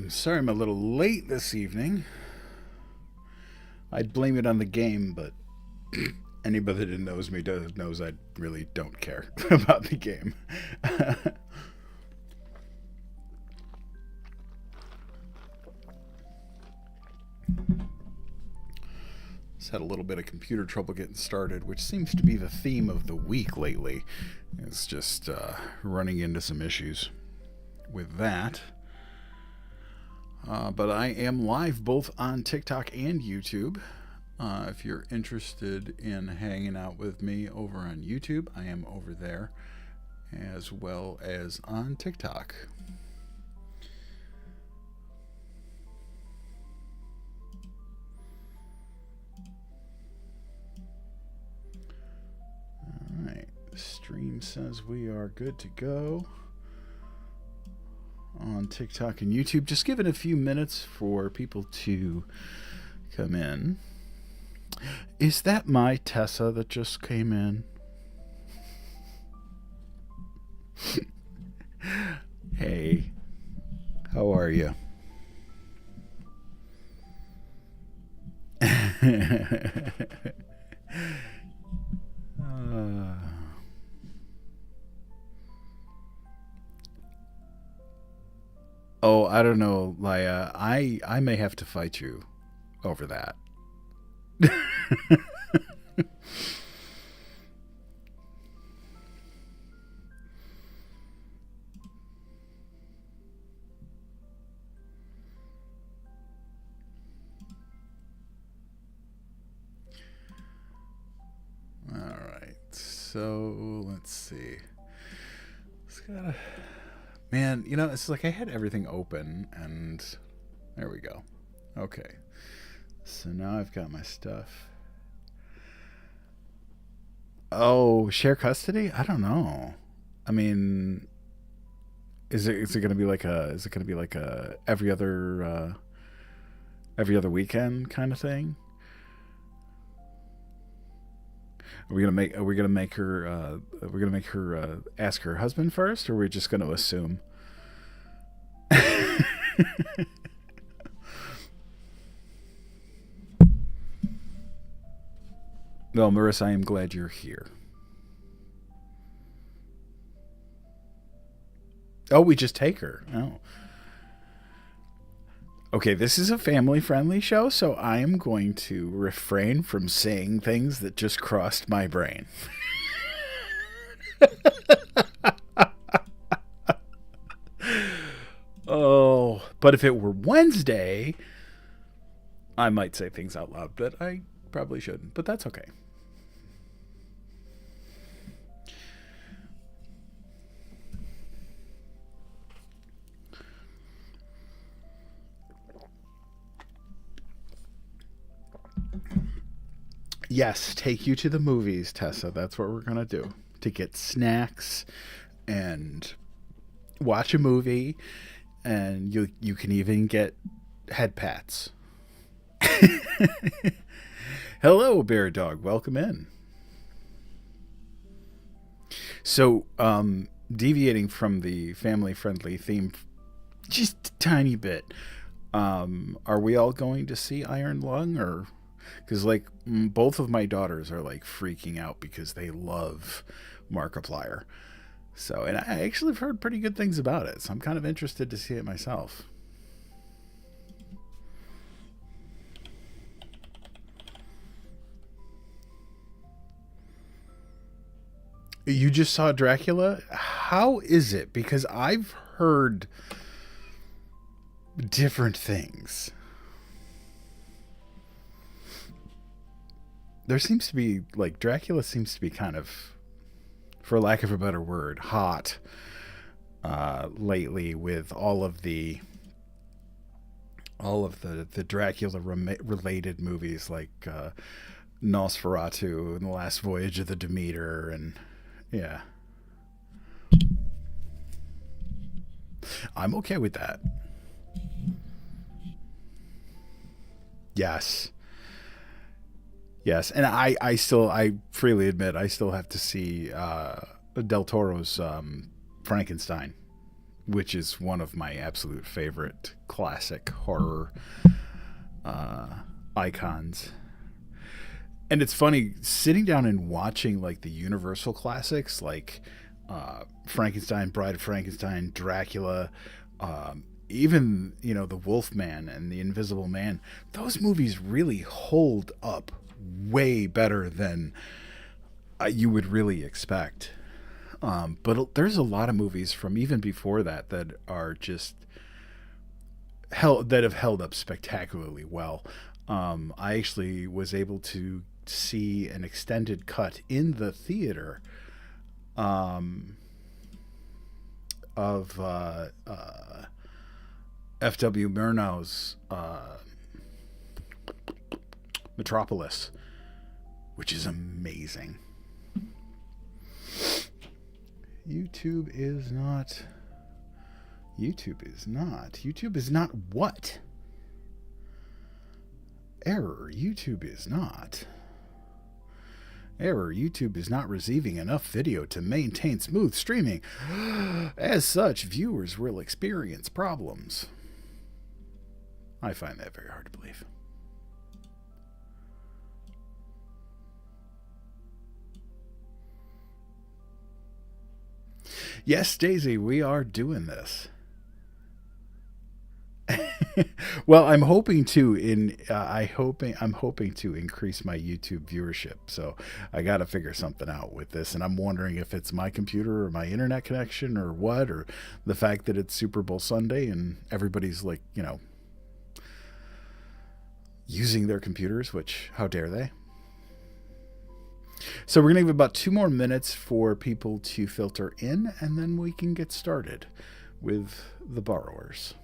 Sorry I'm a little late this evening. I'd blame it on the game, but anybody that knows me knows I really don't care about the game. Just had a little bit of computer trouble getting started, which seems to be the theme of the week lately. It's just running into some issues with that. But I am live both on TikTok and YouTube. If you're interested in hanging out with me over on YouTube, I am over there as well as on TikTok. Alright, the stream says we are good to go on TikTok and YouTube. Just give it a few minutes for people to come in. Is that my Tessa that just came in? Hey, how are you? Oh, I don't know, Laya. I may have to fight you over that. All right. So let's see. It's gotta. Man, it's like I had everything open, and there we go. Okay. So now I've got my stuff. Oh, share custody? I don't know. I mean, is it gonna be like a every other weekend kind of thing? Are we gonna make her ask her husband first, or are we just gonna assume? Well, Marissa, I am glad you're here. Oh, we just take her. Oh. Okay, this is a family friendly show, so I am going to refrain from saying things that just crossed my brain. Oh, but if it were Wednesday, I might say things out loud that I probably shouldn't, but that's okay. Yes, take you to the movies, Tessa. That's what we're going to do. To get snacks and watch a movie, and you can even get head pats. Hello, Bear Dog. Welcome in. So, deviating from the family friendly theme just a tiny bit, are we all going to see Iron Lung, or because like both of my daughters are like freaking out because they love Markiplier. So, and I actually have heard pretty good things about it, so I'm kind of interested to see it myself. You just saw Dracula? How is it? Because I've heard different things. There seems to be like Dracula seems to be kind of, for lack of a better word, hot lately with all of the Dracula related movies like Nosferatu and the Last Voyage of the Demeter, and yeah, I'm okay with that. Yes. Yes, and I freely admit I still have to see Del Toro's Frankenstein. which is one of my absolute favorite classic horror uh, icons. And it's funny sitting down and watching like the Universal classics, like Frankenstein, Bride of Frankenstein, Dracula, even the Wolfman and the Invisible Man. Those movies really hold up way better than you would really expect. But there's a lot of movies from even before that that are just that have held up spectacularly well. I actually was able to see an extended cut in the theater of F.W. Murnau's Metropolis, which is amazing. YouTube is not. YouTube is not what? Error. YouTube is not. Error. YouTube is not receiving enough video to maintain smooth streaming. As such, viewers will experience problems. I find that very hard to believe. Yes, Daisy, we are doing this. Well, I'm hoping to I'm hoping to increase my YouTube viewership. So I got to figure something out with this, and I'm wondering if it's my computer or my internet connection or what, or the fact that it's Super Bowl Sunday and everybody's like, using their computers, which how dare they? So we're going to give about 2 more minutes for people to filter in, and then we can get started with the borrowers.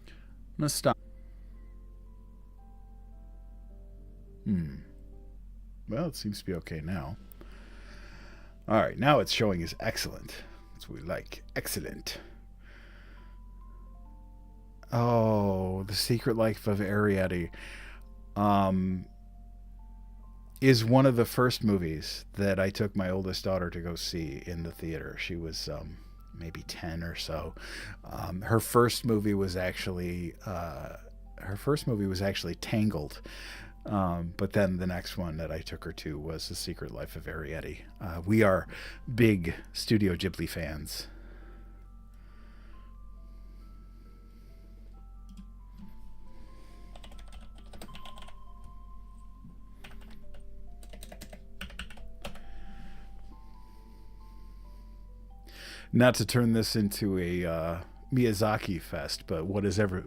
I'm going to stop. Well, it seems to be okay now. All right, now it's showing as excellent. That's what we like. Excellent. Oh, The Secret Life of Ariadne. Is one of the first movies that I took my oldest daughter to go see in the theater. She was maybe 10 or so. Her first movie was actually Tangled. But then the next one that I took her to was The Secret Life of Ariadne. We are big Studio Ghibli fans. Not to turn this into a Miyazaki fest, but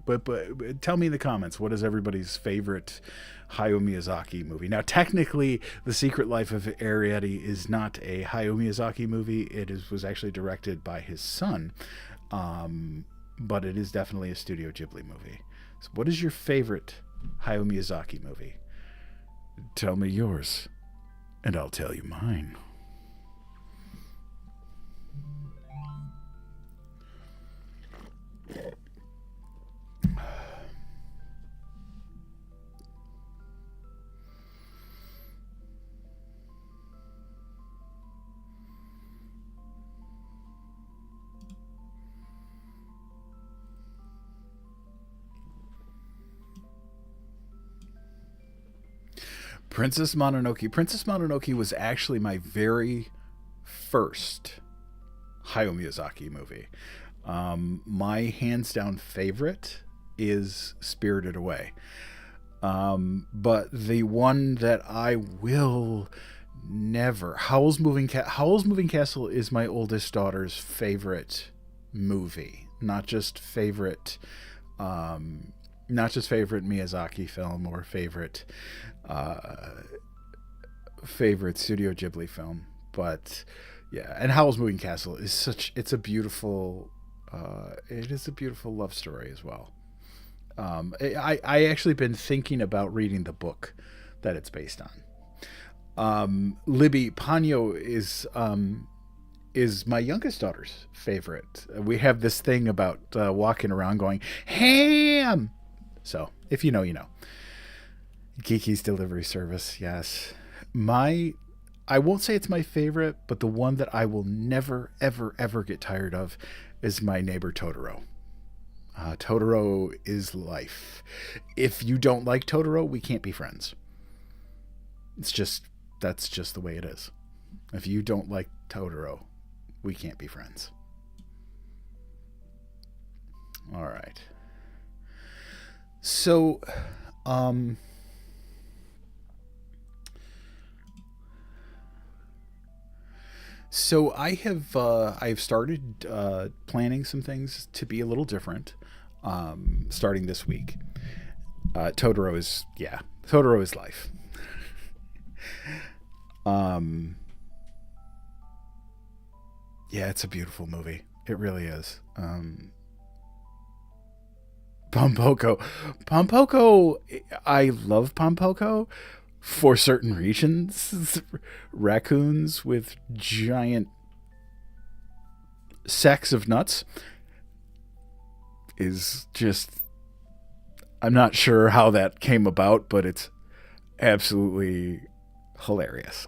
but tell me in the comments, what is everybody's favorite Hayao Miyazaki movie? Now, technically, The Secret Life of Ariadne is not a Hayao Miyazaki movie. Was actually directed by his son, but it is definitely a Studio Ghibli movie. So, what is your favorite Hayao Miyazaki movie? Tell me yours, and I'll tell you mine. Princess Mononoke. Princess Mononoke was actually my very first Hayao Miyazaki movie. My hands down favorite is Spirited Away. But the one that I will never Howl's Moving Castle is my oldest daughter's favorite movie, not just favorite Miyazaki film or favorite Studio Ghibli film, but yeah. And Howl's Moving Castle is it is a beautiful love story as well. I actually been thinking about reading the book that it's based on. Libby Ponyo is my youngest daughter's favorite. We have this thing about walking around going ham. So if you know, you know. Kiki's Delivery Service, yes. My I won't say it's my favorite, but the one that I will never, ever, ever get tired of is My Neighbor Totoro. Totoro is life. If you don't like Totoro, we can't be friends. It's just, that's just the way it is. If you don't like Totoro, we can't be friends. All right. So, um, so I've started planning some things to be a little different, starting this week. Totoro is Totoro is life. Um, yeah, it's a beautiful movie. It really is. Pompoko, Pompoko. I love Pompoko for certain reasons. Raccoons with giant sacks of nuts is just. I'm not sure how that came about, but it's absolutely hilarious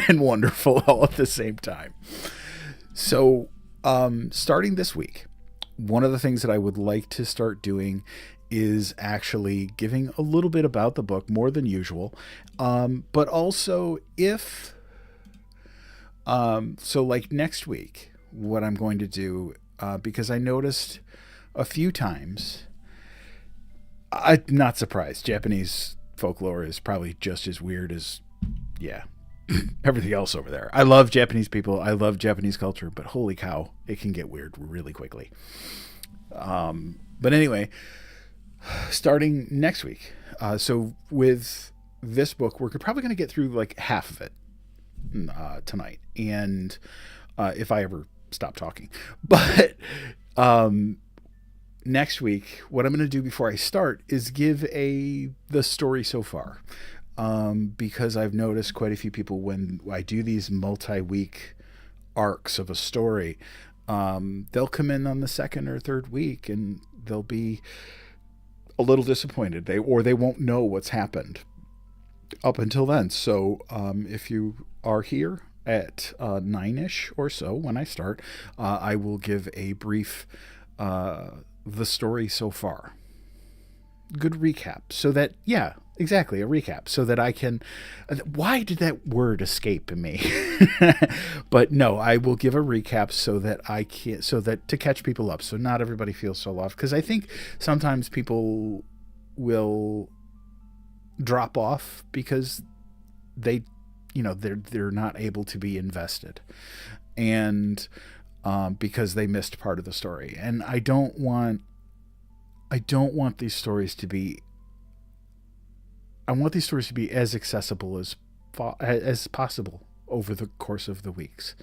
and wonderful all at the same time. So, starting this week, one of the things that I would like to start doing is actually giving a little bit about the book more than usual. But also, if, so like next week, what I'm going to do, because I noticed a few times, I'm not surprised. Japanese folklore is probably just as weird as, yeah, everything else over there. I love Japanese people. I love Japanese culture, but holy cow, it can get weird really quickly. But anyway, starting next week. So with this book, we're probably going to get through like half of it tonight, and if I ever stop talking. But next week, what I'm going to do before I start is give the story so far. Because I've noticed quite a few people when I do these multi-week arcs of a story, they'll come in on the second or third week and they'll be a little disappointed. They won't know what's happened up until then. So if you are here at 9-ish or so when I start, I will give a brief the story so far. Good recap so that, yeah, exactly, a recap so that I can. Why did that word escape me? But no, I will give a recap so that I can, so that to catch people up, so not everybody feels so lost. Because I think sometimes people will drop off because they, they're not able to be invested, and because they missed part of the story, and I don't want these stories to be. I want these stories to be as accessible as possible over the course of the weeks.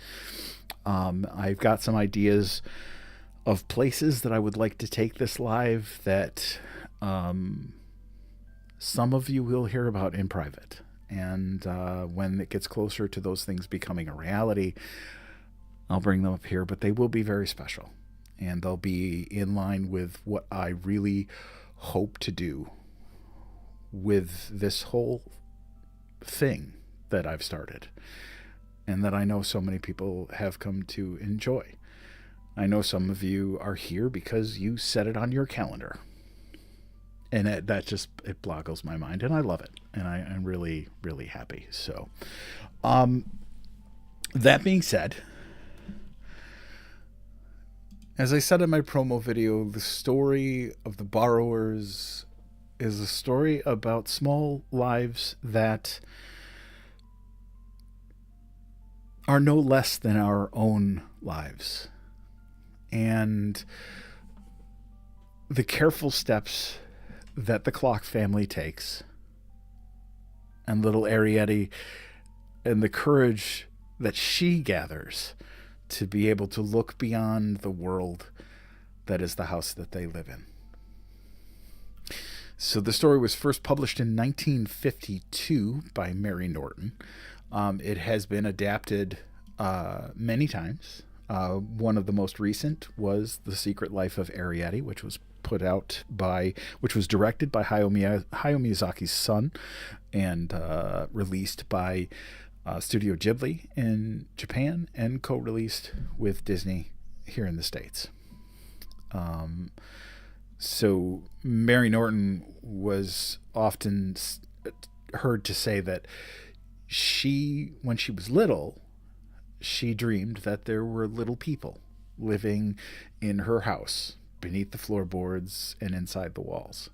I've got some ideas of places that I would like to take this live that some of you will hear about in private. And when it gets closer to those things becoming a reality, I'll bring them up here, but they will be very special. And they'll be in line with what I really hope to do with this whole thing that I've started and that I know so many people have come to enjoy. I know some of you are here because you set it on your calendar. And that just, it boggles my mind, and I love it. And I'm really, really happy. So, that being said, as I said in my promo video, the story of the borrowers is a story about small lives that are no less than our own lives. And the careful steps that the Clock family takes, and little Arietti, and the courage that she gathers to be able to look beyond the world that is the house that they live in. So the story was first published in 1952 by Mary Norton. It has been adapted many times. One of the most recent was The Secret Life of Arietti, which was directed by Hayao Miyazaki's son and released by Studio Ghibli in Japan, and co-released with Disney here in the States. Um, so Mary Norton was often heard to say that when she was little, she dreamed that there were little people living in her house, beneath the floorboards and inside the walls.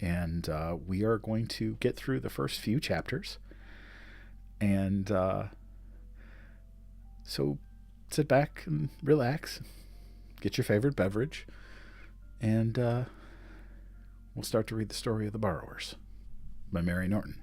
And we are going to get through the first few chapters. And so sit back and relax, get your favorite beverage, and we'll start to read the story of The Borrowers by Mary Norton.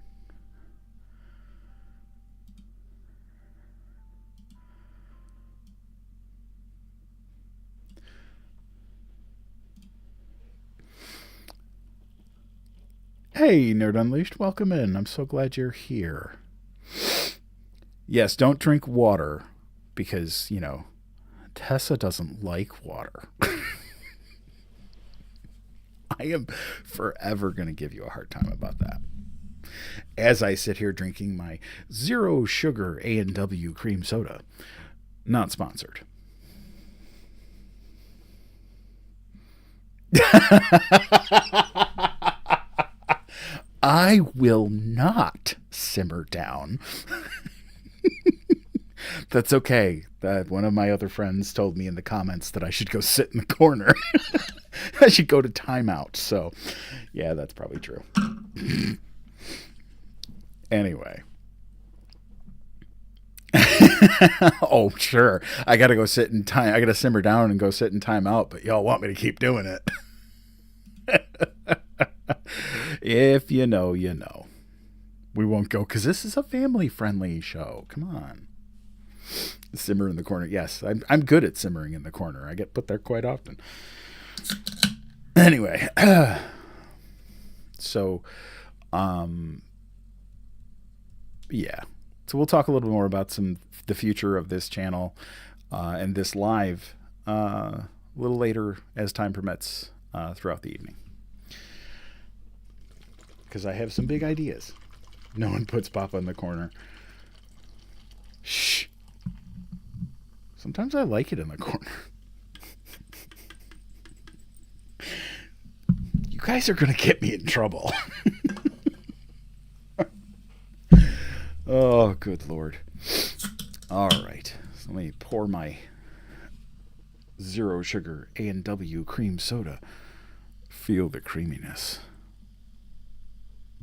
Hey, Nerd Unleashed, welcome in. I'm so glad you're here. Yes, don't drink water because, Tessa doesn't like water. I am forever going to give you a hard time about that. As I sit here drinking my zero sugar A&W cream soda. Not sponsored. I will not simmer down. That's okay. One of my other friends told me in the comments that I should go sit in the corner. I should go to timeout. So, yeah, that's probably true. Anyway. Oh, sure. I got to go sit in time. I got to simmer down and go sit in timeout, but y'all want me to keep doing it. If you know, you know. We won't go because this is a family-friendly show. Come on. Simmer in the corner. Yes, I'm good at simmering in the corner. I get put there quite often. Anyway. So, yeah. So we'll talk a little bit more about the future of this channel and this live a little later as time permits throughout the evening. Because I have some big ideas. No one puts Papa in the corner. Shh. Sometimes I like it in the corner. You guys are going to get me in trouble. Oh, good Lord. All right. So let me pour my zero sugar A&W cream soda. Feel the creaminess.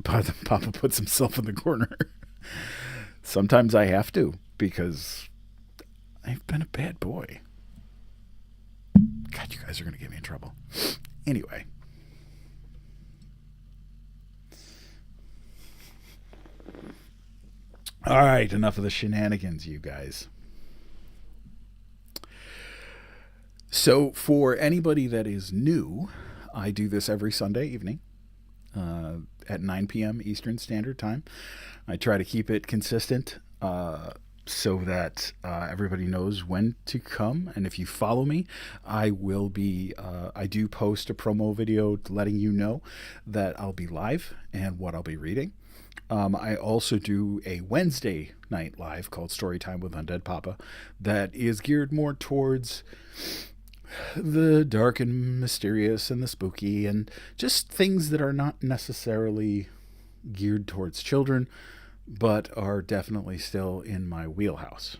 Papa puts himself in the corner. Sometimes I have to, because I've been a bad boy. God, you guys are going to get me in trouble. Anyway. All right, enough of the shenanigans, you guys. So, for anybody that is new, I do this every Sunday evening. At 9 p.m. Eastern Standard Time. I try to keep it consistent so that everybody knows when to come. And if you follow me, I do post a promo video letting you know that I'll be live and what I'll be reading. I also do a Wednesday night live called Storytime with Undead Papa that is geared more towards the dark and mysterious and the spooky and just things that are not necessarily geared towards children, but are definitely still in my wheelhouse.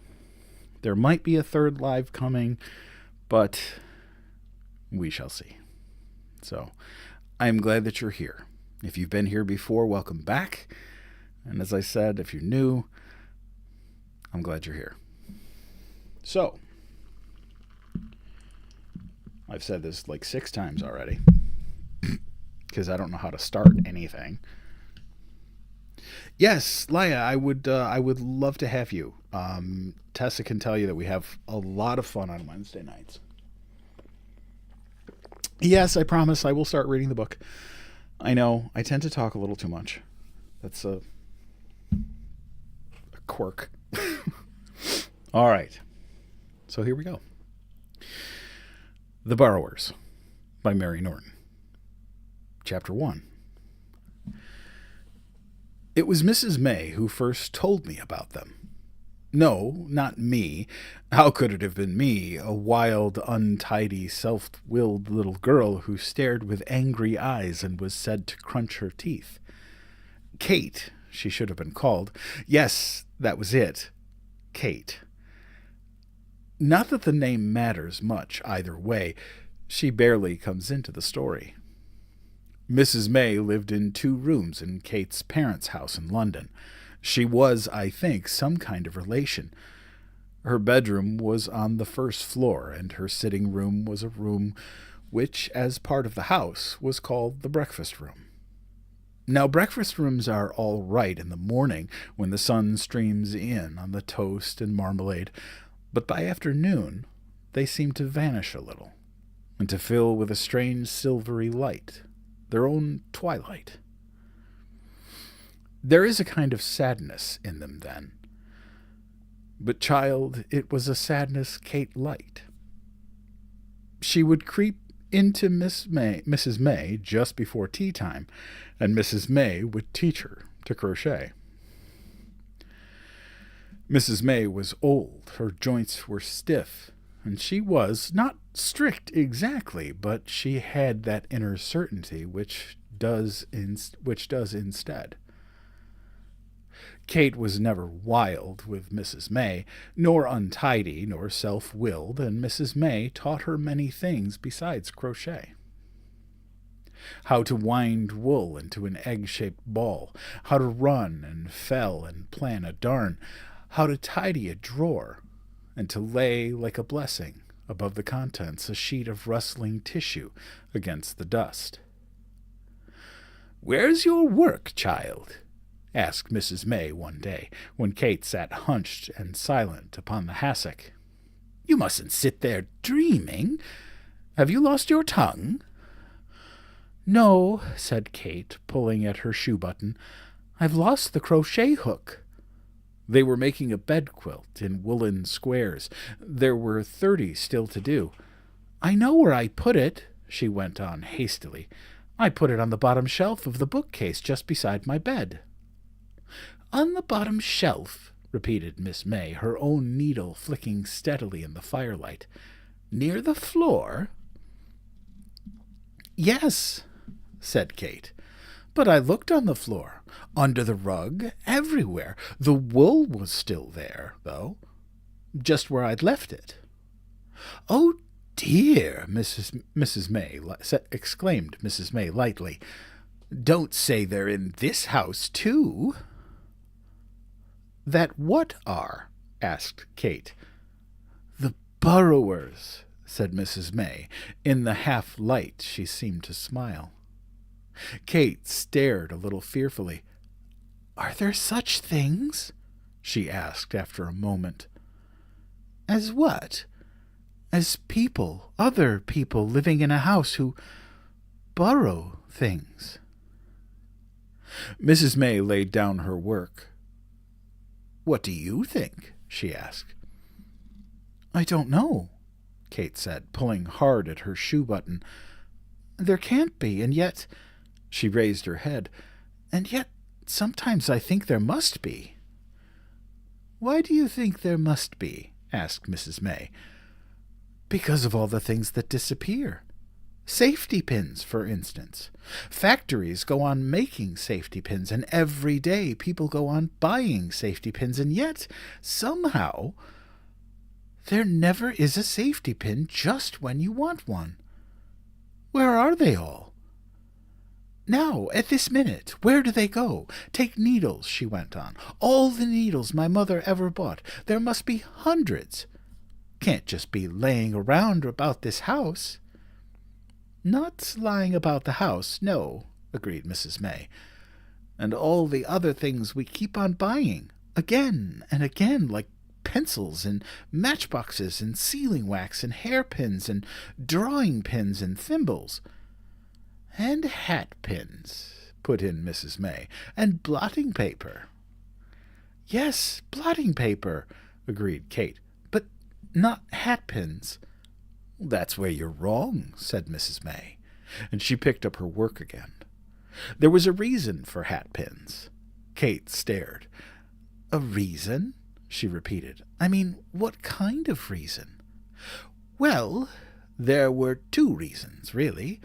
There might be a third live coming, but we shall see. So I'm glad that you're here. If you've been here before, welcome back. And as I said, if you're new, I'm glad you're here. So, I've said this like 6 times already because I don't know how to start anything. Yes, Laia, I would love to have you. Tessa can tell you that we have a lot of fun on Wednesday nights. Yes, I promise I will start reading the book. I know, I tend to talk a little too much. That's a quirk. All right. So here we go. The Borrowers by Mary Norton. Chapter 1. It was Mrs. May who first told me about them. No, not me. How could it have been me, a wild, untidy, self-willed little girl who stared with angry eyes and was said to crunch her teeth? Kate, she should have been called. Yes, that was it. Kate. Not that the name matters much either way. She barely comes into the story. Mrs. May lived in 2 rooms in Kate's parents' house in London. She was, I think, some kind of relation. Her bedroom was on the first floor, and her sitting room was a room which, as part of the house, was called the breakfast room. Now, breakfast rooms are all right in the morning when the sun streams in on the toast and marmalade, but by afternoon they seem to vanish a little, and to fill with a strange silvery light, their own twilight. There is a kind of sadness in them then. But, child, it was a sadness Kate liked. She would creep into Mrs. May just before tea time, and Mrs. May would teach her to crochet. Mrs. May was old, her joints were stiff, and she was not strict exactly, but she had that inner certainty which does instead. Kate was never wild with Mrs. May, nor untidy, nor self-willed, and Mrs. May taught her many things besides crochet. How to wind wool into an egg-shaped ball, how to run and fell and plan a darn, how to tidy a drawer, and to lay like a blessing above the contents a sheet of rustling tissue against the dust. "Where's your work, child?" asked Mrs. May one day, when Kate sat hunched and silent upon the hassock. "You mustn't sit there dreaming. Have you lost your tongue?" "No," said Kate, pulling at her shoe-button. "I've lost the crochet hook." They were making a bed-quilt in woolen squares. There were 30 still to do. "I know where I put it," she went on hastily. "I put it on the bottom shelf of the bookcase just beside my bed." "On the bottom shelf," repeated Miss May, her own needle flicking steadily in the firelight. "Near the floor?" "Yes," said Kate. "But I looked on the floor, under the rug, everywhere. The wool was still there, though, just where I'd left it." "Oh, dear!" Mrs. May exclaimed Mrs. May lightly. "Don't say they're in this house, too." "That what are?" asked Kate. "The burrowers," said Mrs. May. In the half-light she seemed to smile. Kate stared a little fearfully. "Are there such things?" she asked after a moment. "As what?" "As people, other people living in a house who burrow things." Mrs. May laid down her work. "What do you think?" she asked. "I don't know," Kate said, pulling hard at her shoe-button. "There can't be, and yet—" She raised her head. "And yet sometimes I think there must be." "Why do you think there must be?" asked Mrs. May. "Because of all the things that disappear. Safety pins, for instance. Factories go on making safety pins, and every day people go on buying safety pins, and yet, somehow, there never is a safety pin just when you want one. Where are they all? Now, at this minute, where do they go? Take needles," she went on. "All the needles my mother ever bought. There must be hundreds. Can't just be laying around about this house." "Not lying about the house, no," agreed Mrs. May. "And all the other things we keep on buying, again and again, like pencils and matchboxes and sealing wax and hairpins and drawing pins and thimbles." "And hat pins," put in Mrs. May, "and blotting paper." "Yes, blotting paper," agreed Kate, "but not hat pins." "That's where you're wrong," said Mrs. May, and she picked up her work again. There was a reason for hat pins. Kate stared. A reason? She repeated. I mean, what kind of reason? Well, there were two reasons, really.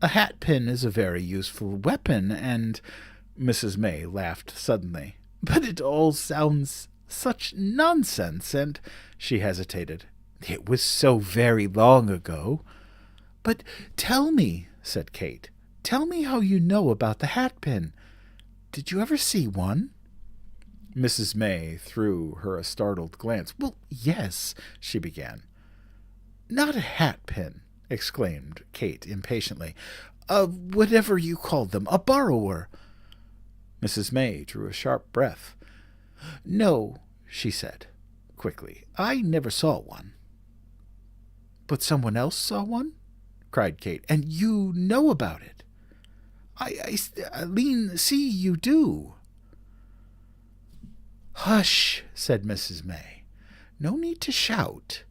A hat-pin is a very useful weapon, and Mrs. May laughed suddenly. But it all sounds such nonsense, and she hesitated. It was so very long ago. But tell me, said Kate. Tell me how you know about the hat-pin. Did you ever see one? Mrs. May threw her a startled glance. Well, yes, she began. Not a hat-pin, exclaimed Kate impatiently. Whatever you called them, a borrower. Mrs. May drew a sharp breath. No, she said, quickly. I never saw one. But someone else saw one? Cried Kate. And you know about it? I mean, see, you do. Hush, said Mrs. May. No need to shout.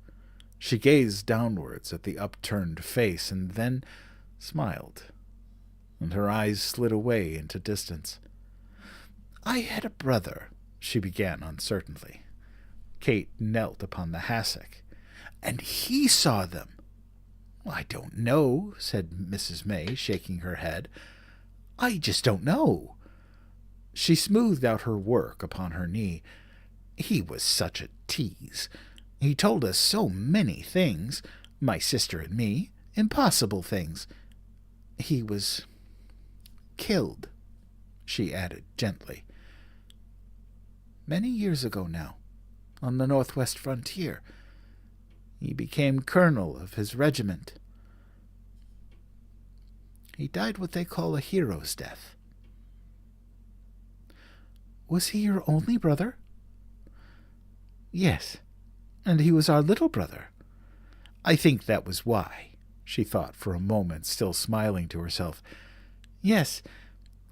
She gazed downwards at the upturned face and then smiled, and her eyes slid away into distance. I had a brother, she began uncertainly. Kate knelt upon the hassock. And he saw them. I don't know, said Mrs. May, shaking her head. I just don't know. She smoothed out her work upon her knee. He was such a tease. He told us so many things, my sister and me, impossible things. He was killed, she added gently. Many years ago now, on the northwest frontier. He became colonel of his regiment. He died what they call a hero's death. Was he your only brother? Yes, and he was our little brother. I think that was why, she thought for a moment, still smiling to herself. Yes,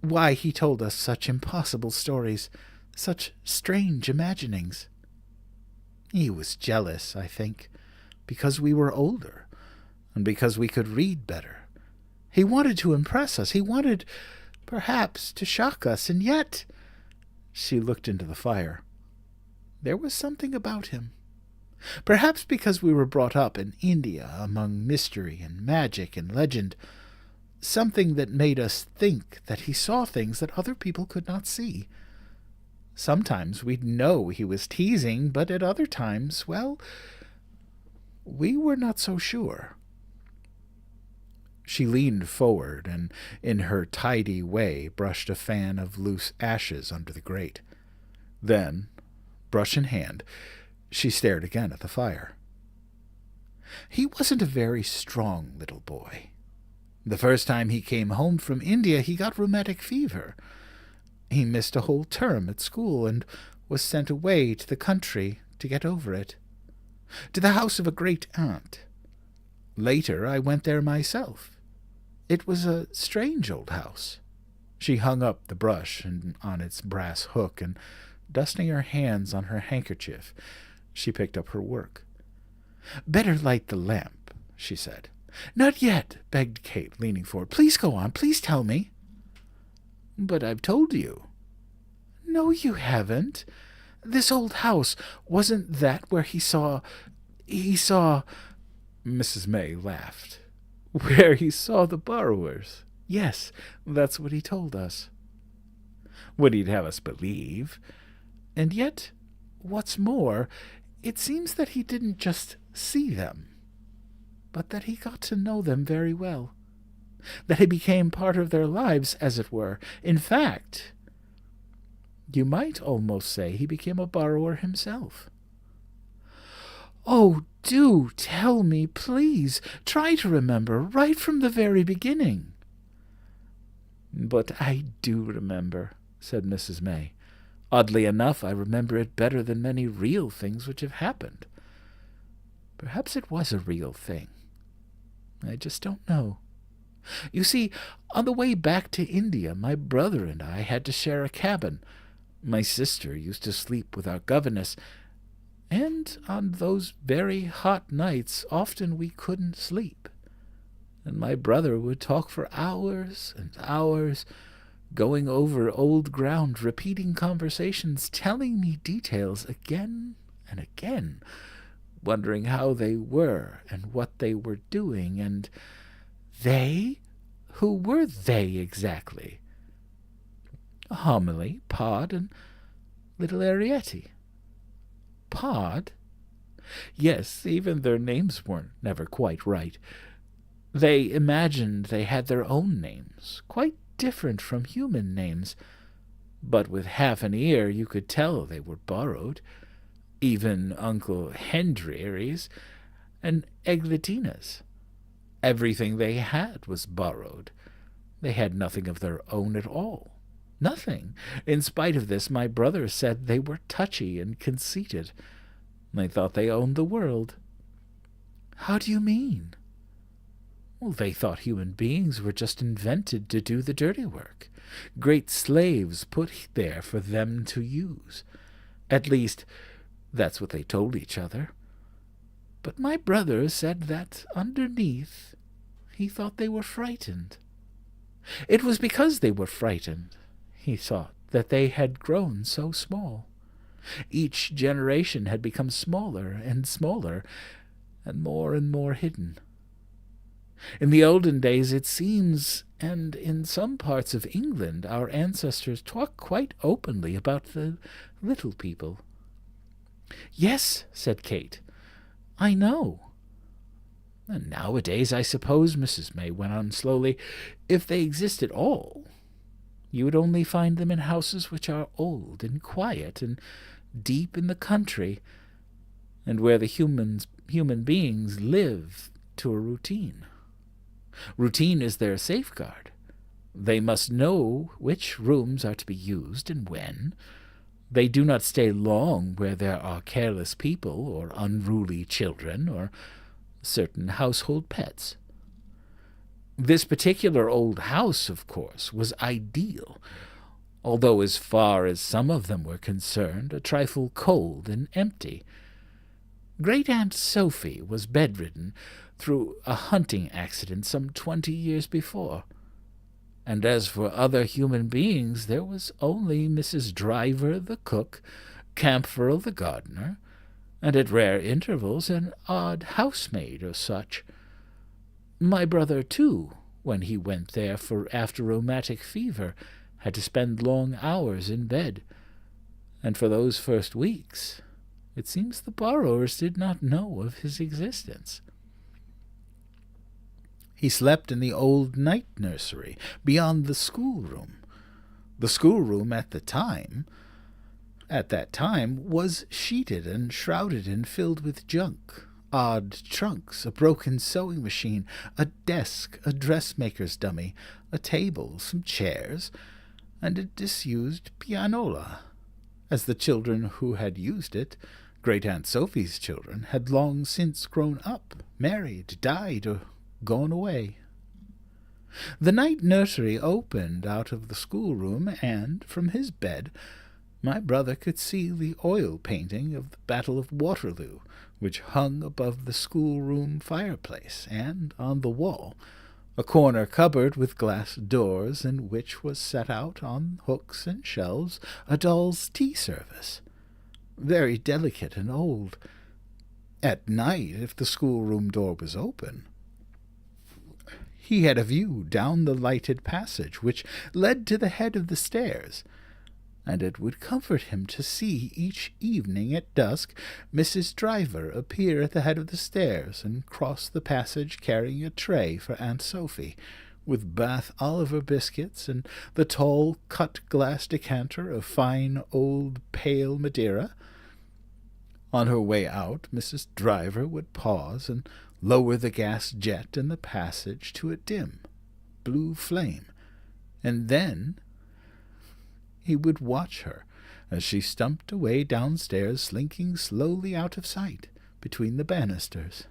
why he told us such impossible stories, such strange imaginings. He was jealous, I think, because we were older, and because we could read better. He wanted to impress us. He wanted, perhaps, to shock us, and yet... She looked into the fire. There was something about him. Perhaps because we were brought up in India among mystery and magic and legend, something that made us think that he saw things that other people could not see. Sometimes we'd know he was teasing, but at other times, well, we were not so sure. She leaned forward and, in her tidy way, brushed a fan of loose ashes under the grate. Then, brush in hand, she stared again at the fire. He wasn't a very strong little boy. The first time he came home from India, he got rheumatic fever. He missed a whole term at school and was sent away to the country to get over it, to the house of a great aunt. Later I went there myself. It was a strange old house. She hung up the brush on its brass hook, and, dusting her hands on her handkerchief, she picked up her work. Better light the lamp, she said. Not yet, begged Kate, leaning forward. Please go on. Please tell me. But I've told you. No, you haven't. This old house, wasn't that where he saw... Mrs. May laughed. Where he saw the borrowers. Yes, that's what he told us. What he'd have us believe. And yet, what's more, it seems that he didn't just see them, but that he got to know them very well. That he became part of their lives, as it were. In fact, you might almost say he became a borrower himself. Oh, do tell me, please. Try to remember right from the very beginning. But I do remember, said Mrs. May. Oddly enough, I remember it better than many real things which have happened. Perhaps it was a real thing. I just don't know. You see, on the way back to India, my brother and I had to share a cabin. My sister used to sleep with our governess, and on those very hot nights often we couldn't sleep. And my brother would talk for hours and hours, going over old ground, repeating conversations, telling me details again and again, wondering how they were and what they were doing, and they? Who were they exactly? Homily, Pod, and little Arietti. Pod? Yes, even their names weren't never quite right. They imagined they had their own names, quite different from human names, but with half an ear you could tell they were borrowed. Even Uncle Hendry's and Egletina's. Everything they had was borrowed. They had nothing of their own at all. Nothing. In spite of this, my brother said they were touchy and conceited. They thought they owned the world. How do you mean? Well, they thought human beings were just invented to do the dirty work. Great slaves put there for them to use. At least, that's what they told each other. But my brother said that underneath he thought they were frightened. It was because they were frightened, he thought, that they had grown so small. Each generation had become smaller and smaller, and more hidden. In the olden days, it seems, and in some parts of England, our ancestors talked quite openly about the little people. Yes, said Kate, I know. And nowadays, I suppose, Mrs. May went on slowly, if they exist at all, you would only find them in houses which are old and quiet and deep in the country, and where the human beings live to a routine. Routine is their safeguard. They must know which rooms are to be used and when. They do not stay long where there are careless people or unruly children or certain household pets. This particular old house, of course, was ideal, although as far as some of them were concerned, a trifle cold and empty. Great-Aunt Sophie was bedridden through a hunting accident some 20 years before, and as for other human beings, there was only Mrs. Driver the cook, Camphor the gardener, and at rare intervals an odd housemaid or such. My brother, too, when he went there after rheumatic fever, had to spend long hours in bed, and for those first weeks it seems the borrowers did not know of his existence. He slept in the old night nursery beyond the schoolroom. The schoolroom at that time, was sheeted and shrouded and filled with junk, odd trunks, a broken sewing machine, a desk, a dressmaker's dummy, a table, some chairs, and a disused pianola, as the children who had used it, Great-Aunt Sophie's children, had long since grown up, married, died, or gone away. The night nursery opened out of the schoolroom, and, from his bed, my brother could see the oil painting of the Battle of Waterloo, which hung above the schoolroom fireplace, and, on the wall, a corner cupboard with glass doors in which was set out on hooks and shelves a doll's tea service, very delicate and old. At night, if the schoolroom door was open, he had a view down the lighted passage which led to the head of the stairs, and it would comfort him to see each evening at dusk Mrs. Driver appear at the head of the stairs and cross the passage carrying a tray for Aunt Sophie, with Bath Oliver biscuits and the tall cut-glass decanter of fine old pale Madeira. On her way out, Mrs. Driver would pause and lower the gas jet in the passage to a dim blue flame, and then he would watch her as she stumped away downstairs, slinking slowly out of sight between the banisters.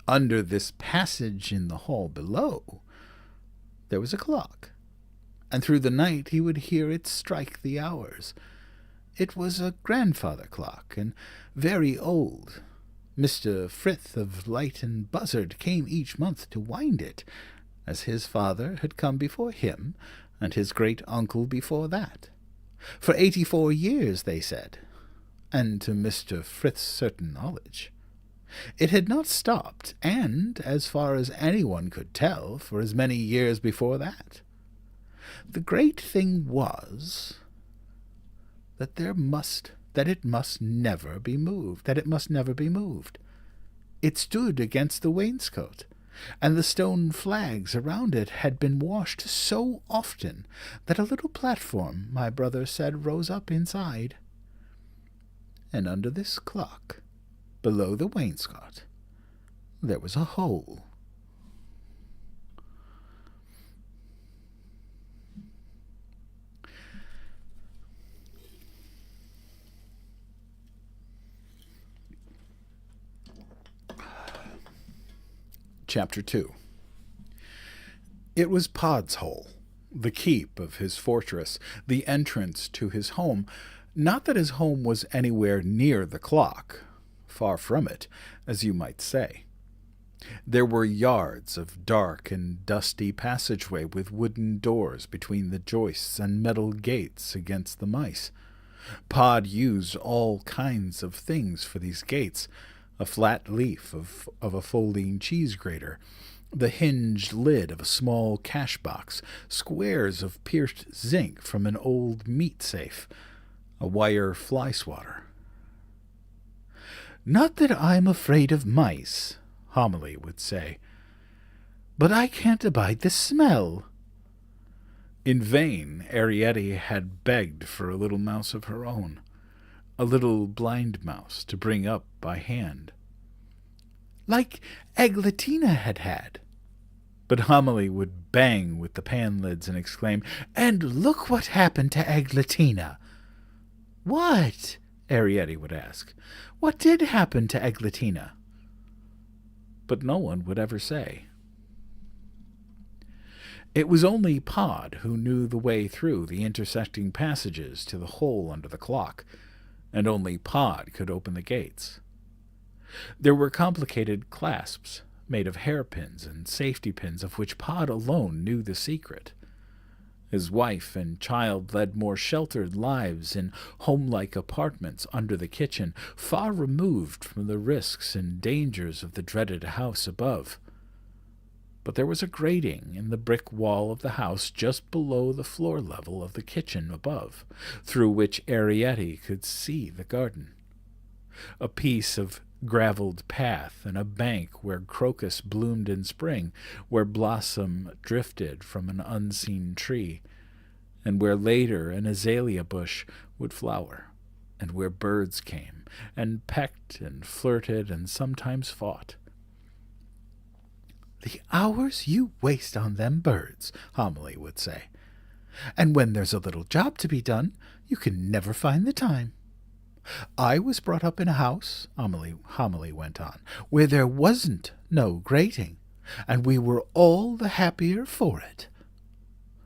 Under this passage in the hall below there was a clock, and through the night he would hear it strike the hours. It was a grandfather clock, and very old. Mr. Frith of Light and Buzzard came each month to wind it, as his father had come before him, and his great-uncle before that. For 84 years, they said, and to Mr. Frith's certain knowledge. It had not stopped, and, as far as anyone could tell, for as many years before that. The great thing was that it must never be moved. It stood against the wainscot, and the stone flags around it had been washed so often that a little platform, my brother said, rose up inside. And under this clock, below the wainscot, there was a hole. Chapter 2. It was Pod's hole, the keep of his fortress, the entrance to his home. Not that his home was anywhere near the clock, far from it, as you might say. There were yards of dark and dusty passageway with wooden doors between the joists and metal gates against the mice. Pod used all kinds of things for these gates, a flat leaf of a folding cheese grater, the hinged lid of a small cash box, squares of pierced zinc from an old meat safe, a wire fly swatter. "Not that I'm afraid of mice," Homily would say, "but I can't abide the smell." In vain Arrietty had begged for a little mouse of her own, a little blind mouse to bring up by hand, like Aglatina had. But Homily would bang with the pan lids and exclaim, "And look what happened to Aglatina." "What?" Arrietty would ask. "What did happen to Aglatina?" But no one would ever say. It was only Pod who knew the way through the intersecting passages to the hole under the clock, and only Pod could open the gates. There were complicated clasps made of hairpins and safety pins of which Pod alone knew the secret. His wife and child led more sheltered lives in home-like apartments under the kitchen, far removed from the risks and dangers of the dreaded house above. But there was a grating in the brick wall of the house just below the floor level of the kitchen above, through which Arrietty could see the garden. A piece of gravelled path and a bank where crocus bloomed in spring, where blossom drifted from an unseen tree, and where later an azalea bush would flower, and where birds came, and pecked and flirted and sometimes fought. "The hours you waste on them birds," Homily would say. "And when there's a little job to be done, you can never find the time. I was brought up in a house," Homily went on, "where there wasn't no grating, and we were all the happier for it.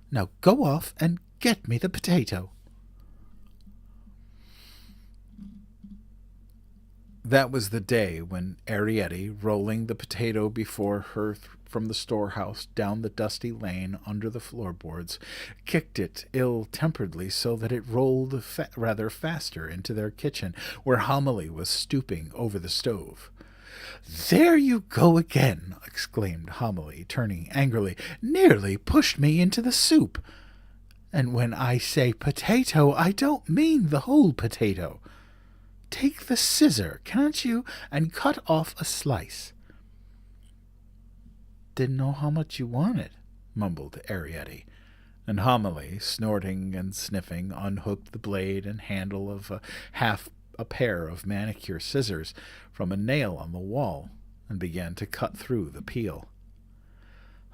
Now go off and get me the potato." That was the day when Arrietty, rolling the potato before her from the storehouse down the dusty lane under the floorboards, kicked it ill-temperedly so that it rolled rather faster into their kitchen, where Homily was stooping over the stove. "There you go again," exclaimed Homily, turning angrily. "Nearly pushed me into the soup. And when I say potato, I don't mean the whole potato. Take the scissor, can't you, and cut off a slice." "Didn't know how much you wanted," mumbled Arrietty, and Homily, snorting and sniffing, unhooked the blade and handle of half a pair of manicure scissors from a nail on the wall and began to cut through the peel.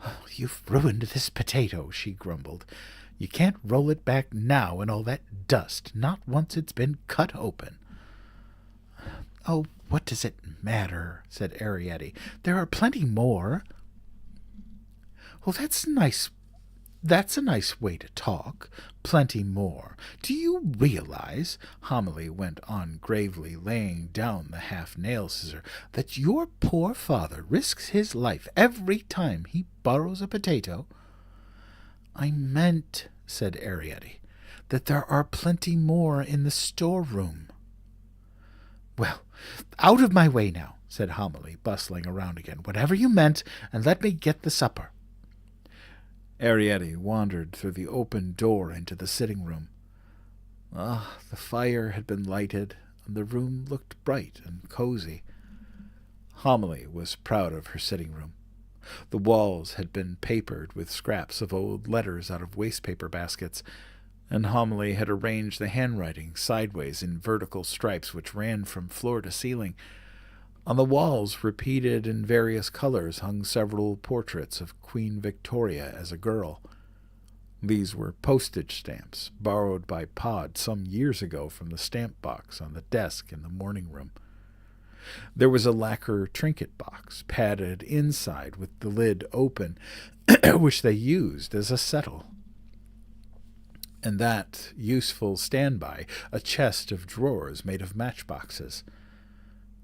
"Oh, you've ruined this potato," she grumbled. "You can't roll it back now in all that dust, not once it's been cut open." "Oh, what does it matter?" said Arrietty. "There are plenty more." "Oh, that's nice. That's a nice way to talk. Plenty more. Do you realize, Homily went on gravely, laying down the half-nail scissor, that your poor father risks his life every time he borrows a potato? I meant, said Arrietty, that there are plenty more in the storeroom. Well, out of my way now, said Homily, bustling around again. Whatever you meant, and let me get the supper. Arrietty wandered through the open door into the sitting-room. The fire had been lighted, and the room looked bright and cozy. Homily was proud of her sitting-room. The walls had been papered with scraps of old letters out of waste-paper baskets, and Homily had arranged the handwriting sideways in vertical stripes which ran from floor to ceiling. On the walls, repeated in various colors, hung several portraits of Queen Victoria as a girl. These were postage stamps, borrowed by Pod some years ago from the stamp box on the desk in the morning room. There was a lacquer trinket box, padded inside with the lid open, which they used as a settle. And that useful standby, a chest of drawers made of matchboxes.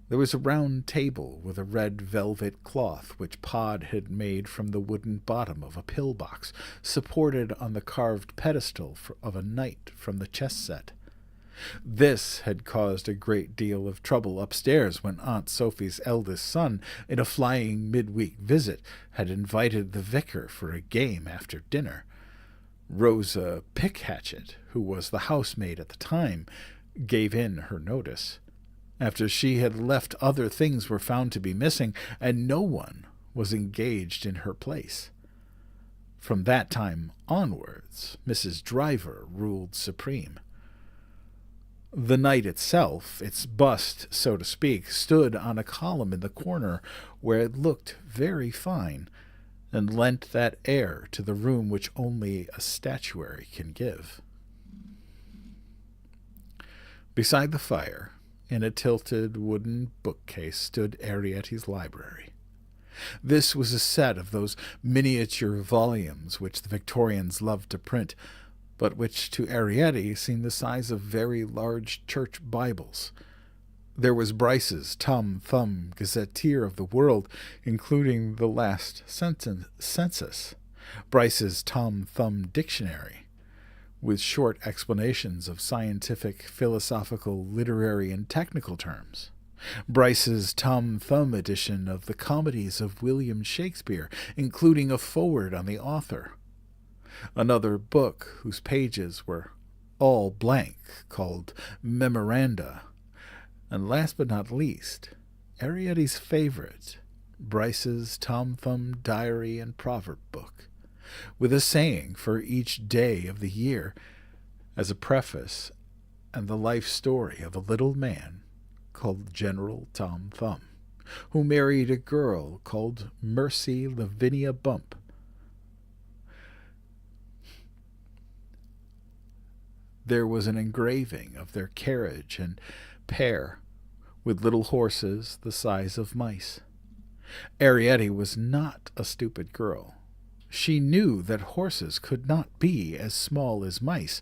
There was a round table with a red velvet cloth which Pod had made from the wooden bottom of a pill-box, supported on the carved pedestal of a knight from the chess set. This had caused a great deal of trouble upstairs when Aunt Sophie's eldest son, in a flying midweek visit, had invited the vicar for a game after dinner. Rosa Pickhatchet, who was the housemaid at the time, gave in her notice. After she had left, other things were found to be missing, and no one was engaged in her place. From that time onwards, Mrs. Driver ruled supreme. The night itself, its bust, so to speak, stood on a column in the corner where it looked very fine, and lent that air to the room which only a statuary can give. Beside the fire, in a tilted wooden bookcase, stood Arrietty's library. This was a set of those miniature volumes which the Victorians loved to print, but which to Arrietty seemed the size of very large church Bibles. There was Bryce's Tom Thumb Gazetteer of the World, including the last census, Bryce's Tom Thumb Dictionary, with short explanations of scientific, philosophical, literary, and technical terms, Bryce's Tom Thumb edition of the comedies of William Shakespeare, including a foreword on the author, another book whose pages were all blank, called Memoranda, and last but not least, Arrietty's favorite, Bryce's Tom Thumb Diary and Proverb Book, with a saying for each day of the year as a preface, and the life story of a little man called General Tom Thumb, who married a girl called Mercy Lavinia Bump. There was an engraving of their carriage and pair, with little horses the size of mice. Arrietty was not a stupid girl. She knew that horses could not be as small as mice,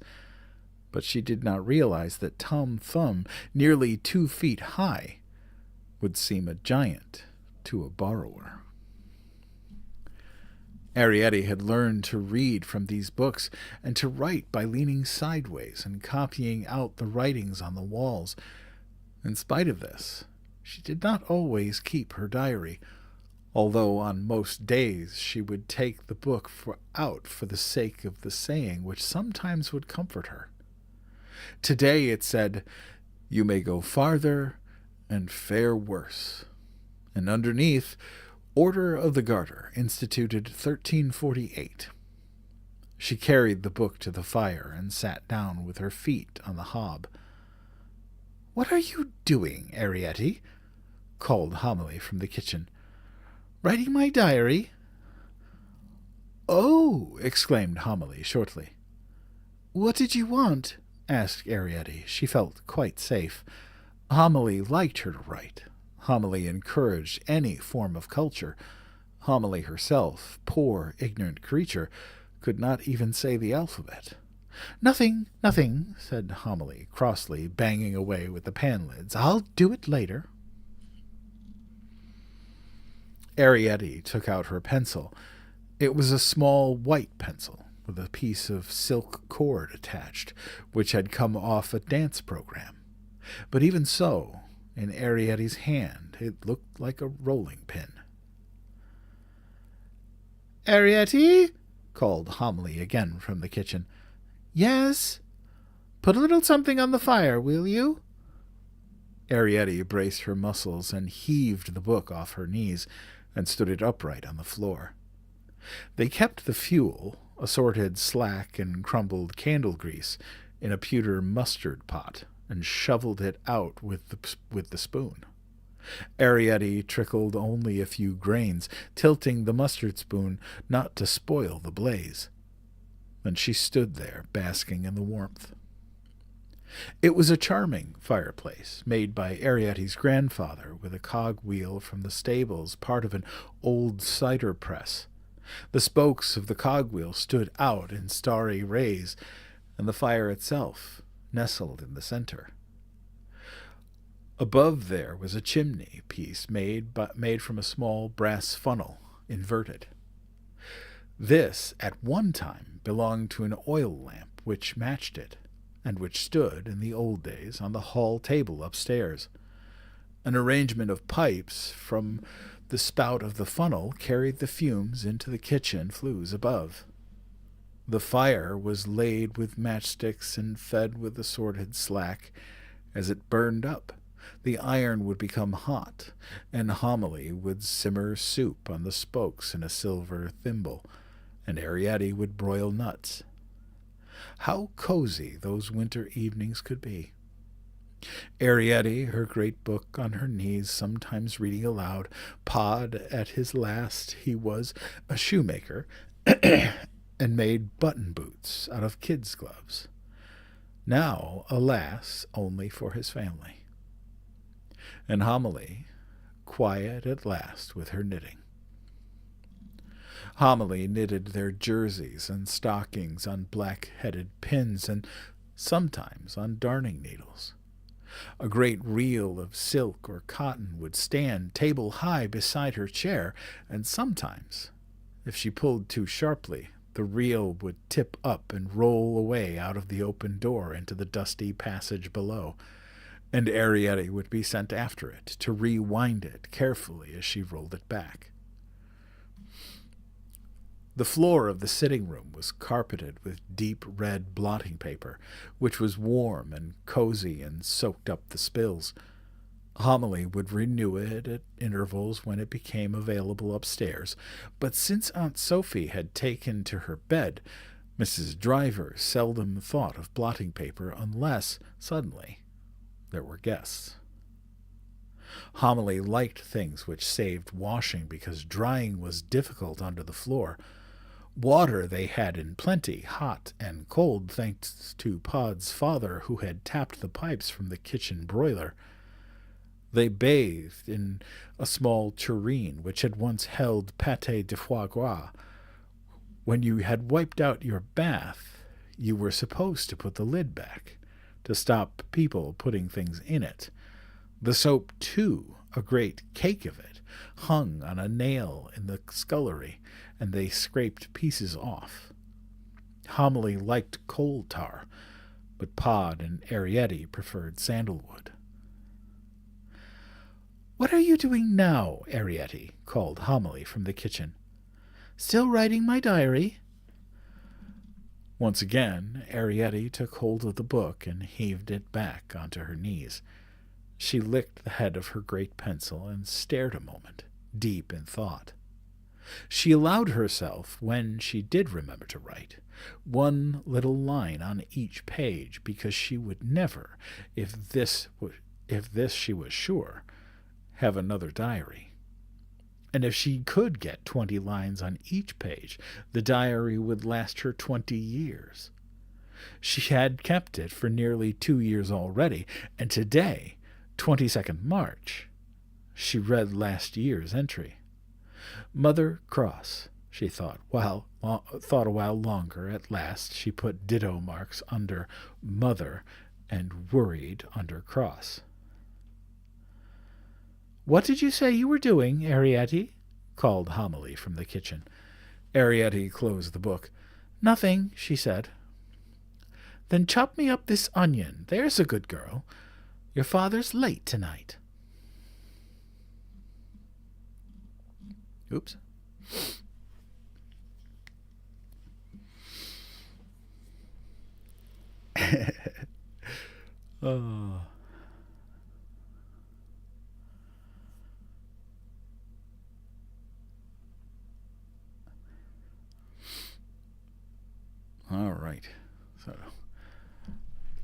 but she did not realize that Tom Thumb, nearly 2 feet high, would seem a giant to a borrower. Arrietty had learned to read from these books and to write by leaning sideways and copying out the writings on the walls. In spite of this, she did not always keep her diary, although on most days she would take the book out for the sake of the saying, which sometimes would comfort her. Today it said, "You may go farther and fare worse," and underneath, "Order of the Garter, instituted 1348. She carried the book to the fire and sat down with her feet on the hob. "What are you doing, Arrietty?" called Homily from the kitchen. "Writing my diary?" "Oh!" exclaimed Homily shortly. "What did you want?" asked Arrietty. She felt quite safe. Homily liked her to write. Homily encouraged any form of culture. Homily herself, poor, ignorant creature, could not even say the alphabet. Nothing, nothing, said Homily crossly, banging away with the pan lids. I'll do it later. Arrietty took out her pencil. It was a small white pencil with a piece of silk cord attached, which had come off a dance program. But even so, in Arrietty's hand, it looked like a rolling pin. Arrietty, called Homily again from the kitchen. Yes? Put a little something on the fire, will you? Arrietty braced her muscles and heaved the book off her knees and stood it upright on the floor. They kept the fuel, assorted slack and crumbled candle grease, in a pewter mustard pot and shoveled it out with the spoon. Arrietty trickled only a few grains, tilting the mustard spoon not to spoil the blaze. Then she stood there, basking in the warmth. It was a charming fireplace, made by Arrietty's grandfather, with a cogwheel from the stables, part of an old cider press. The spokes of the cogwheel stood out in starry rays, and the fire itself nestled in the center. Above there was a chimney piece made from a small brass funnel, inverted. This, at one time, belonged to an oil lamp which matched it, and which stood, in the old days, on the hall table upstairs. An arrangement of pipes from the spout of the funnel carried the fumes into the kitchen flues above. The fire was laid with matchsticks and fed with assorted slack. As it burned up, the iron would become hot, and Homily would simmer soup on the spokes in a silver thimble, and Arrietty would broil nuts. How cozy those winter evenings could be! Arrietty, her great book on her knees, sometimes reading aloud. Pod, at his last, he was a shoemaker, and made button boots out of kids' gloves. Now, alas, only for his family. And Homily, quiet at last with her knitting. Homily knitted their jerseys and stockings on black-headed pins and sometimes on darning needles. A great reel of silk or cotton would stand table-high beside her chair, and sometimes, if she pulled too sharply, the reel would tip up and roll away out of the open door into the dusty passage below, and Arrietty would be sent after it to rewind it carefully as she rolled it back. The floor of the sitting room was carpeted with deep red blotting paper, which was warm and cozy and soaked up the spills. Homily would renew it at intervals when it became available upstairs, but since Aunt Sophie had taken to her bed, Mrs. Driver seldom thought of blotting paper unless, suddenly, there were guests. Homily liked things which saved washing because drying was difficult under the floor. Water they had in plenty, hot and cold, thanks to Pod's father, who had tapped the pipes from the kitchen broiler. They bathed in a small tureen which had once held pâté de foie gras. When you had wiped out your bath, you were supposed to put the lid back, to stop people putting things in it. The soap, too, a great cake of it, hung on a nail in the scullery, and they scraped pieces off. Homily liked coal tar, but Pod and Arrietty preferred sandalwood. "What are you doing now, Arrietty?" called Homily from the kitchen. "Still writing my diary?" Once again, Arrietty took hold of the book and heaved it back onto her knees. She licked the head of her great pencil and stared a moment, deep in thought. She allowed herself, when she did remember to write, one little line on each page, because she would never, if this she was sure, have another diary. And if she could get 20 lines on each page, the diary would last her 20 years. She had kept it for nearly 2 years already, and today, 22nd March, she read last year's entry. Mother Cross, she thought. Thought a while longer. At last she put ditto marks under mother and worried under cross. "What did you say you were doing, Arrietty?" called Homily from the kitchen. Arrietty closed the book. "Nothing," she said. "Then chop me up this onion. There's a good girl. Your father's late tonight." Oops. Oh. All right. So,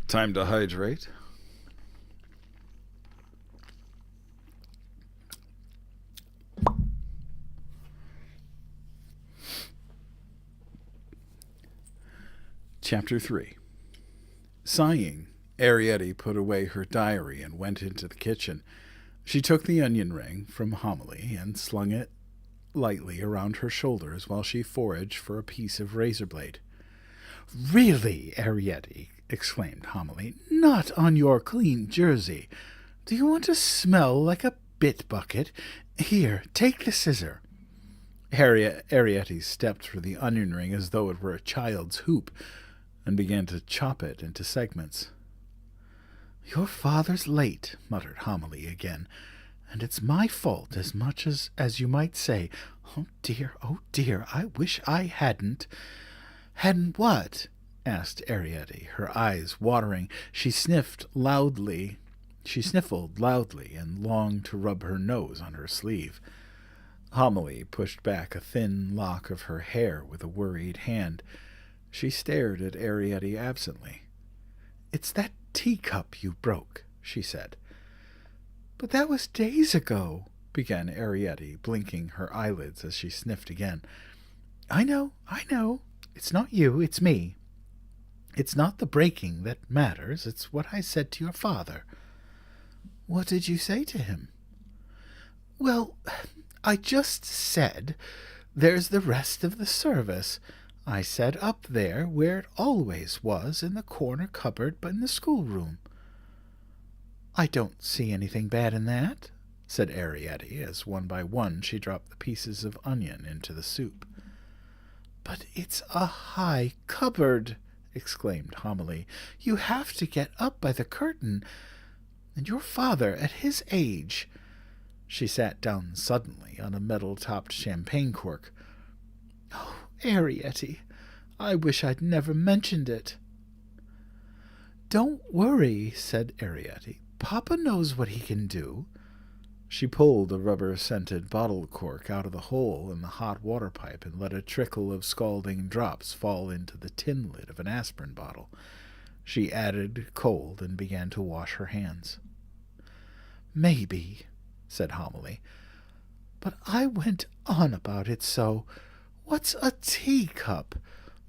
time to hydrate. Chapter 3. Sighing, Arrietty put away her diary and went into the kitchen. She took the onion ring from Homily and slung it lightly around her shoulders while she foraged for a piece of razor blade. "Really, Arrietty," exclaimed Homily, "not on your clean jersey. Do you want to smell like a bit bucket? Here, take the scissor." Arrietty stepped for the onion ring as though it were a child's hoop, and began to chop it into segments. "Your father's late," muttered Homily again, "and it's my fault as much as you might say. Oh, dear, I wish I hadn't." "Hadn't what?" asked Arrietty, her eyes watering. She sniffled loudly and longed to rub her nose on her sleeve. Homily pushed back a thin lock of her hair with a worried hand. She stared at Arrietty absently. "It's that teacup you broke," she said. "But that was days ago," began Arrietty, blinking her eyelids as she sniffed again. I know. It's not you, it's me. It's not the breaking that matters, it's what I said to your father." "What did you say to him?" "Well, I just said, there's the rest of the service. I said up there where it always was, in the corner cupboard in the schoolroom." "I don't see anything bad in that," said Arrietty, as one by one she dropped the pieces of onion into the soup. "But it's a high cupboard," exclaimed Homily. "You have to get up by the curtain. And your father, at his age—" She sat down suddenly on a metal-topped champagne cork. "Oh, Arrietty, I wish I'd never mentioned it." "Don't worry," said Arrietty. "Papa knows what he can do." She pulled a rubber-scented bottle cork out of the hole in the hot water pipe and let a trickle of scalding drops fall into the tin lid of an aspirin bottle. She added cold and began to wash her hands. "Maybe," said Homily. "But I went on about it so. What's a teacup?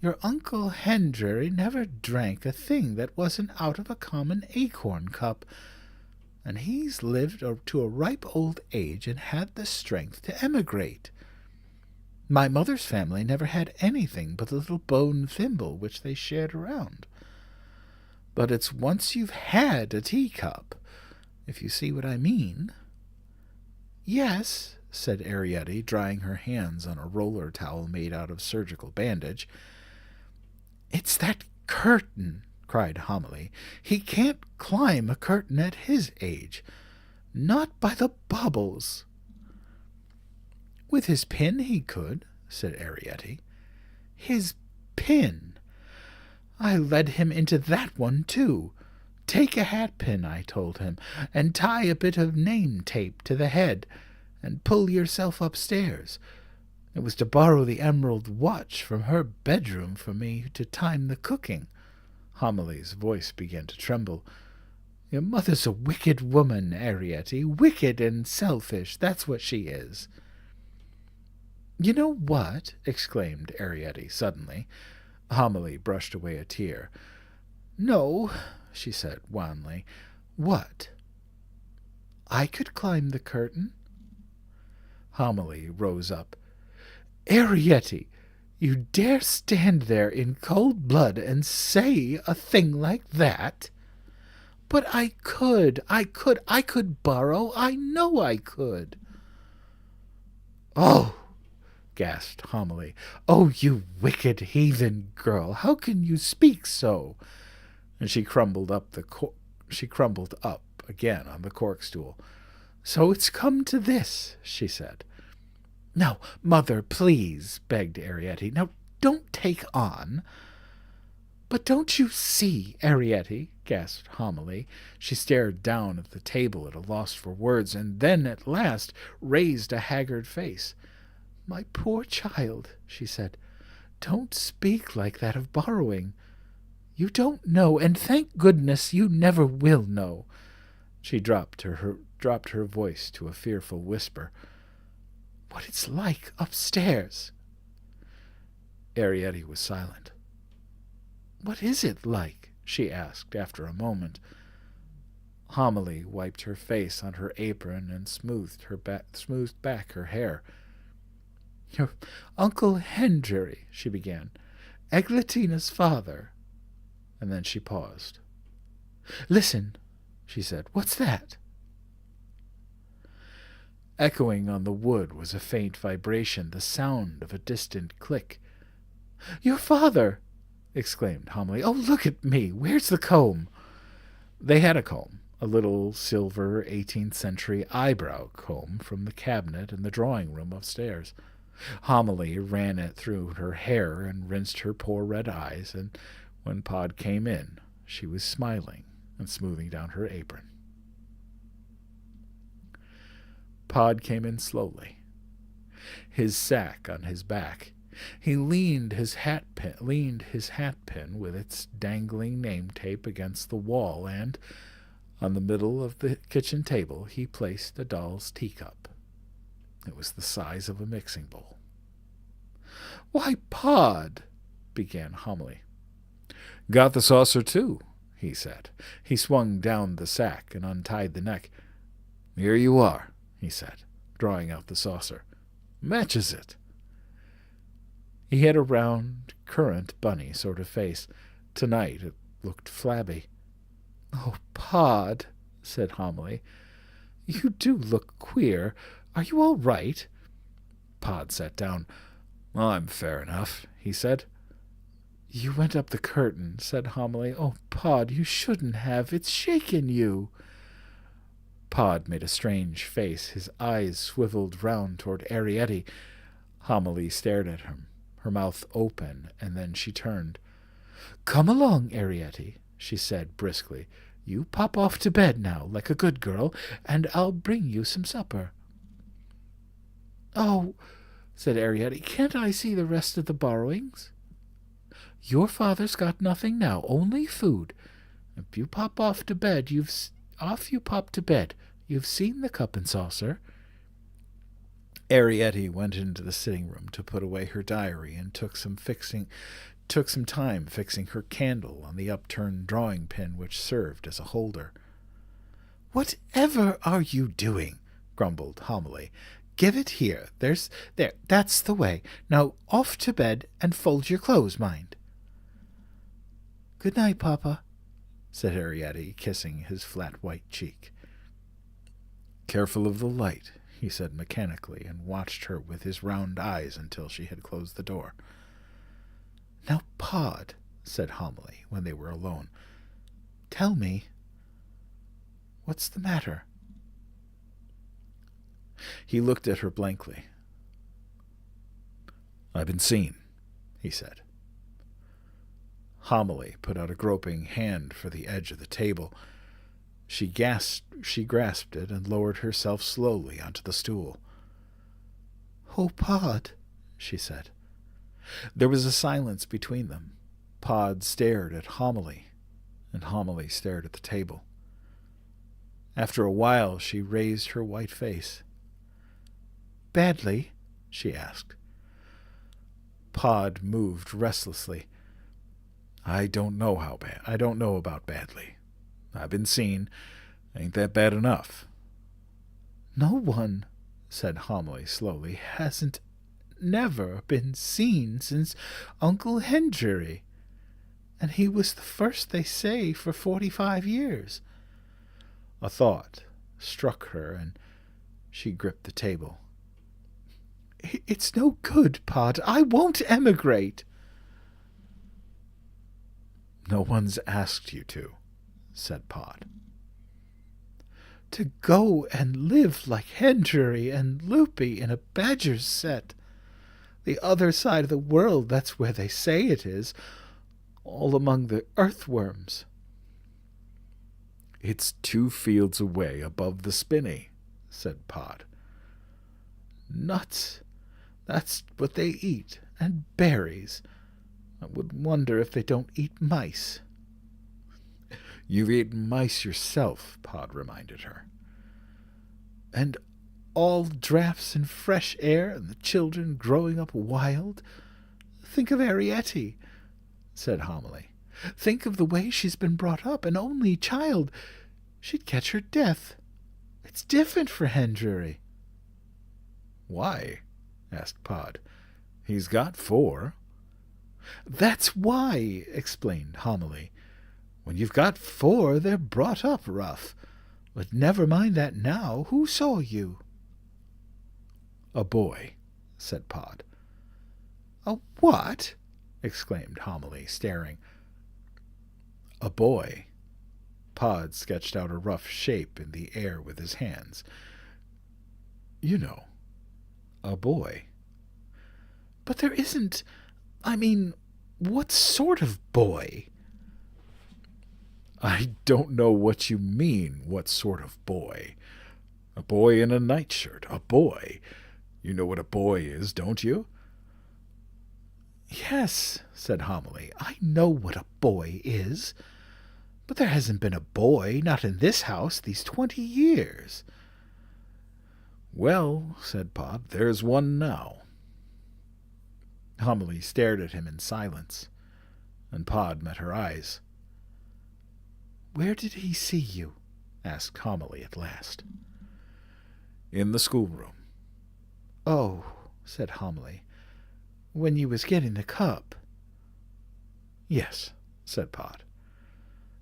Your Uncle Henry never drank a thing that wasn't out of a common acorn cup. And he's lived to a ripe old age and had the strength to emigrate. My mother's family never had anything but a little bone thimble which they shared around. But it's once you've had a teacup, if you see what I mean." "Yes," said Arrietty, drying her hands on a roller towel made out of surgical bandage. "It's that curtain," cried Homily. "He can't climb a curtain at his age. Not by the baubles." "With his pin he could," said Arrietty. "His pin! I led him into that one, too. Take a hat-pin, I told him, and tie a bit of name-tape to the head, and pull yourself upstairs. It was to borrow the emerald watch from her bedroom for me to time the cooking." Homily's voice began to tremble. "Your mother's a wicked woman, Arrietty, wicked and selfish, that's what she is." "You know what?" exclaimed Arrietty suddenly. Homily brushed away a tear. "No," she said wanly. "What?" "I could climb the curtain." Homily rose up. Arrietty, you dare stand there in cold blood and say a thing like that? But I could borrow. I know I could. Oh, gasped Homily. Oh, you wicked heathen girl, how can you speak so? And she crumbled up again on the cork stool. So it's come to this, she said. Now, mother, please, begged Arrietty. Now, don't take on. But don't you see, Arrietty, gasped Homily. She stared down at the table at a loss for words, and then at last raised a haggard face. My poor child, she said, don't speak like that of borrowing. You don't know, and thank goodness you never will know. She dropped her voice to a fearful whisper. What it's like upstairs. Arrietty was silent. What is it like? She asked after a moment. Homily wiped her face on her apron and smoothed back her hair. Your Uncle Henry, she began, Eglatina's father. And then she paused. Listen, she said. What's that? Echoing on the wood was a faint vibration, the sound of a distant click. Your father! Exclaimed Homily. Oh, look at me! Where's the comb? They had a comb, a little silver 18th century eyebrow comb from the cabinet in the drawing-room upstairs. Homily ran it through her hair and rinsed her poor red eyes, and when Pod came in, she was smiling and smoothing down her apron. Pod came in slowly, his sack on his back. He leaned his hat pin with its dangling name tape against the wall, and on the middle of the kitchen table he placed a doll's teacup. It was the size of a mixing bowl. Why, Pod, began Homily. Got the saucer, too, he said. He swung down the sack and untied the neck. Here you are, he said, drawing out the saucer. Matches it. He had a round, currant, bunny sort of face. Tonight it looked flabby. Oh, Pod, said Homily, you do look queer. Are you all right? Pod sat down. I'm fair enough, he said. You went up the curtain, said Homily. Oh, Pod, you shouldn't have. It's shaken you. Pod made a strange face. His eyes swiveled round toward Arrietty. Homily stared at him, her mouth open, and then she turned. Come along, Arrietty, she said briskly. You pop off to bed now, like a good girl, and I'll bring you some supper. Oh, said Arrietty, can't I see the rest of the borrowings? Your father's got nothing now, only food. If you pop off to bed, you pop to bed. You've seen the cup and saucer. Arrietty went into the sitting room to put away her diary and took some time fixing her candle on the upturned drawing pin which served as a holder. Whatever are you doing? Grumbled Homily. Give it here. There, that's the way. Now off to bed and fold your clothes, mind. Good night, Papa, said Arrietty, kissing his flat white cheek. Careful of the light, he said mechanically, and watched her with his round eyes until she had closed the door. Now, Pod, said Homily, when they were alone, tell me, what's the matter? He looked at her blankly. I've been seen, he said. Homily put out a groping hand for the edge of the table. She grasped it and lowered herself slowly onto the stool. Oh, Pod, she said. There was a silence between them. Pod stared at Homily, and Homily stared at the table. After a while she raised her white face. Badly? She asked. Pod moved restlessly. I don't know about badly. I've been seen. Ain't that bad enough? No one, said Homily slowly, hasn't never been seen since Uncle Henry, and he was the first, they say, for 45 years. A thought struck her, and she gripped the table. It's no good, Pod. I won't emigrate. No one's asked you to, said Pod. To go and live like Hendry and Loopy in a badger's set. The other side of the world, that's where they say it is, all among the earthworms. It's 2 fields away above the spinney, said Pod. Nuts. That's what they eat, and berries. I would wonder if they don't eat mice. You've eaten mice yourself, Pod reminded her. And all drafts and fresh air, and the children growing up wild. Think of Ariette, said Homily. Think of the way she's been brought up, an only child. She'd catch her death. It's different for Hendry. Why? Asked Pod. He's got 4. That's why, explained Homily. When you've got 4, they're brought up rough. But never mind that now. Who saw you? A boy, said Pod. A what? Exclaimed Homily, staring. A boy. Pod sketched out a rough shape in the air with his hands. You know, a boy. But there isn't... I mean, what sort of boy? I don't know what you mean, what sort of boy. A boy in a nightshirt, a boy. You know what a boy is, don't you? Yes, said Homily, I know what a boy is. But there hasn't been a boy, not in this house, these 20 years. Well, said Pod, there's one now. Homily stared at him in silence, and Pod met her eyes. Where did he see you? Asked Homily at last. In the schoolroom. Oh, said Homily, when you was getting the cup. Yes, said Pod.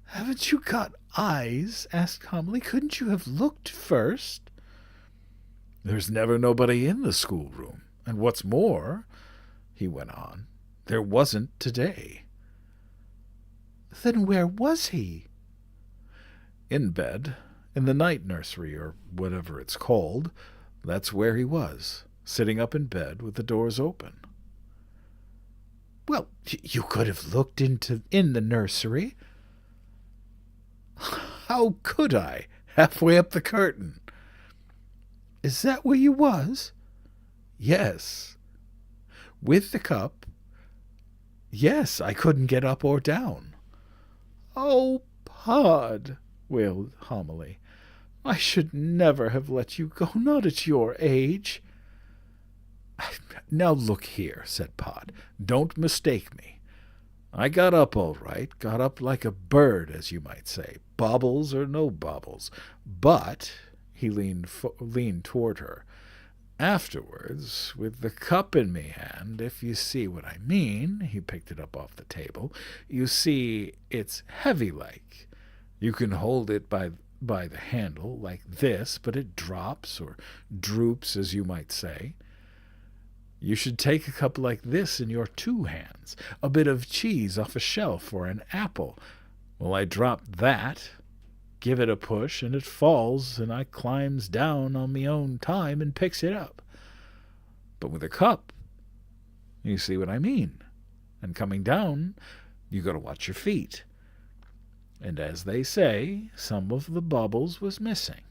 Haven't you got eyes? Asked Homily. Couldn't you have looked first? There's never nobody in the schoolroom, and what's more, he went on, there wasn't today. Then where was he? In bed, in the night nursery, or whatever it's called. That's where he was, sitting up in bed with the doors open. Well, you could have looked in the nursery. How could I? Halfway up the curtain. Is that where you was? Yes. With the cup? Yes, I couldn't get up or down. Oh, Pod, wailed Homily. I should never have let you go, not at your age. Now look here, said Pod. Don't mistake me. I got up all right, got up like a bird, as you might say, bobbles or no bobbles. But, he leaned toward her, afterwards, with the cup in me hand, if you see what I mean, he picked it up off the table, you see it's heavy-like. You can hold it by the handle, like this, but it drops, or droops, as you might say. You should take a cup like this in your 2 hands, a bit of cheese off a shelf, or an apple. Well, I drop that, give it a push, and it falls, and I climbs down on me own time and picks it up. But with a cup, you see what I mean. And coming down, you got to watch your feet. And as they say, some of the bubbles was missing.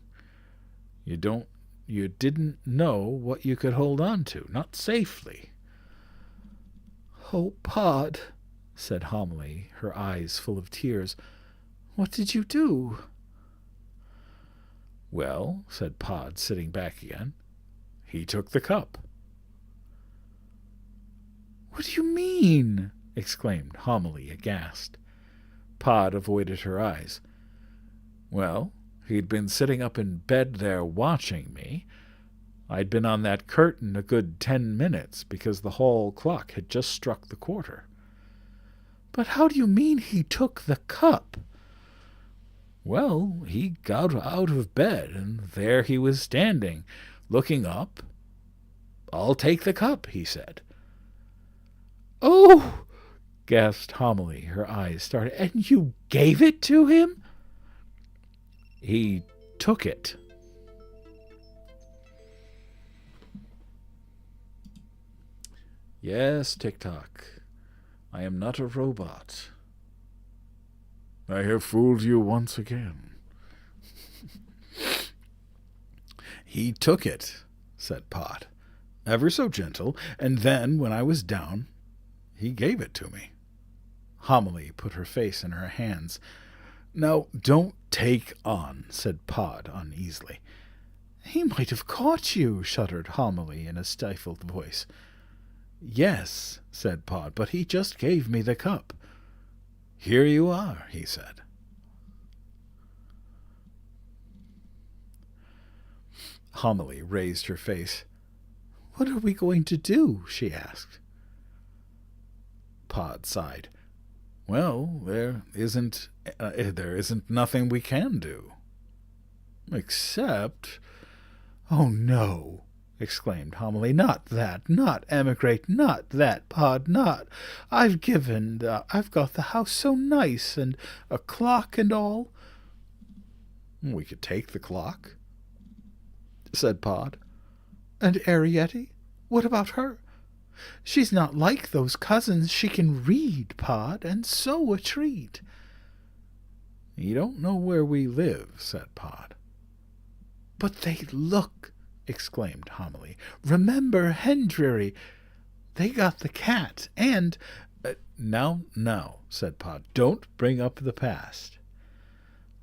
You didn't know what you could hold on to, not safely. Oh, Pod, said Homily, her eyes full of tears, what did you do? Well, said Pod, sitting back again, he took the cup. What do you mean? Exclaimed Homily, aghast. Pod avoided her eyes. Well, he'd been sitting up in bed there watching me. I'd been on that curtain a good 10 minutes because the hall clock had just struck the quarter. But how do you mean he took the cup? Well, he got out of bed, and there he was standing, looking up. I'll take the cup, he said. Oh, gasped Homily, her eyes started. And you gave it to him? He took it. Yes, Tick-Tock, I am not a robot. I have fooled you once again. He took it, said Pod, ever so gentle, and then, when I was down, he gave it to me. Homily put her face in her hands. Now, don't take on, said Pod uneasily. He might have caught you, shuddered Homily in a stifled voice. Yes, said Pod, but he just gave me the cup. Here you are, he said. Homily raised her face. What are we going to do? She asked. Pod sighed. Well, there isn't nothing we can do. Except... Oh, no, exclaimed Homily. Not that, not emigrate, not that, Pod, not. I've got the house so nice, and a clock and all. We could take the clock, said Pod. And Arietti? What about her? She's not like those cousins. She can read, Pod, and sew a treat. You don't know where we live, said Pod. But they look, exclaimed Homily. Remember Hendry. They got the cat, and... Now, said Pod. Don't bring up the past.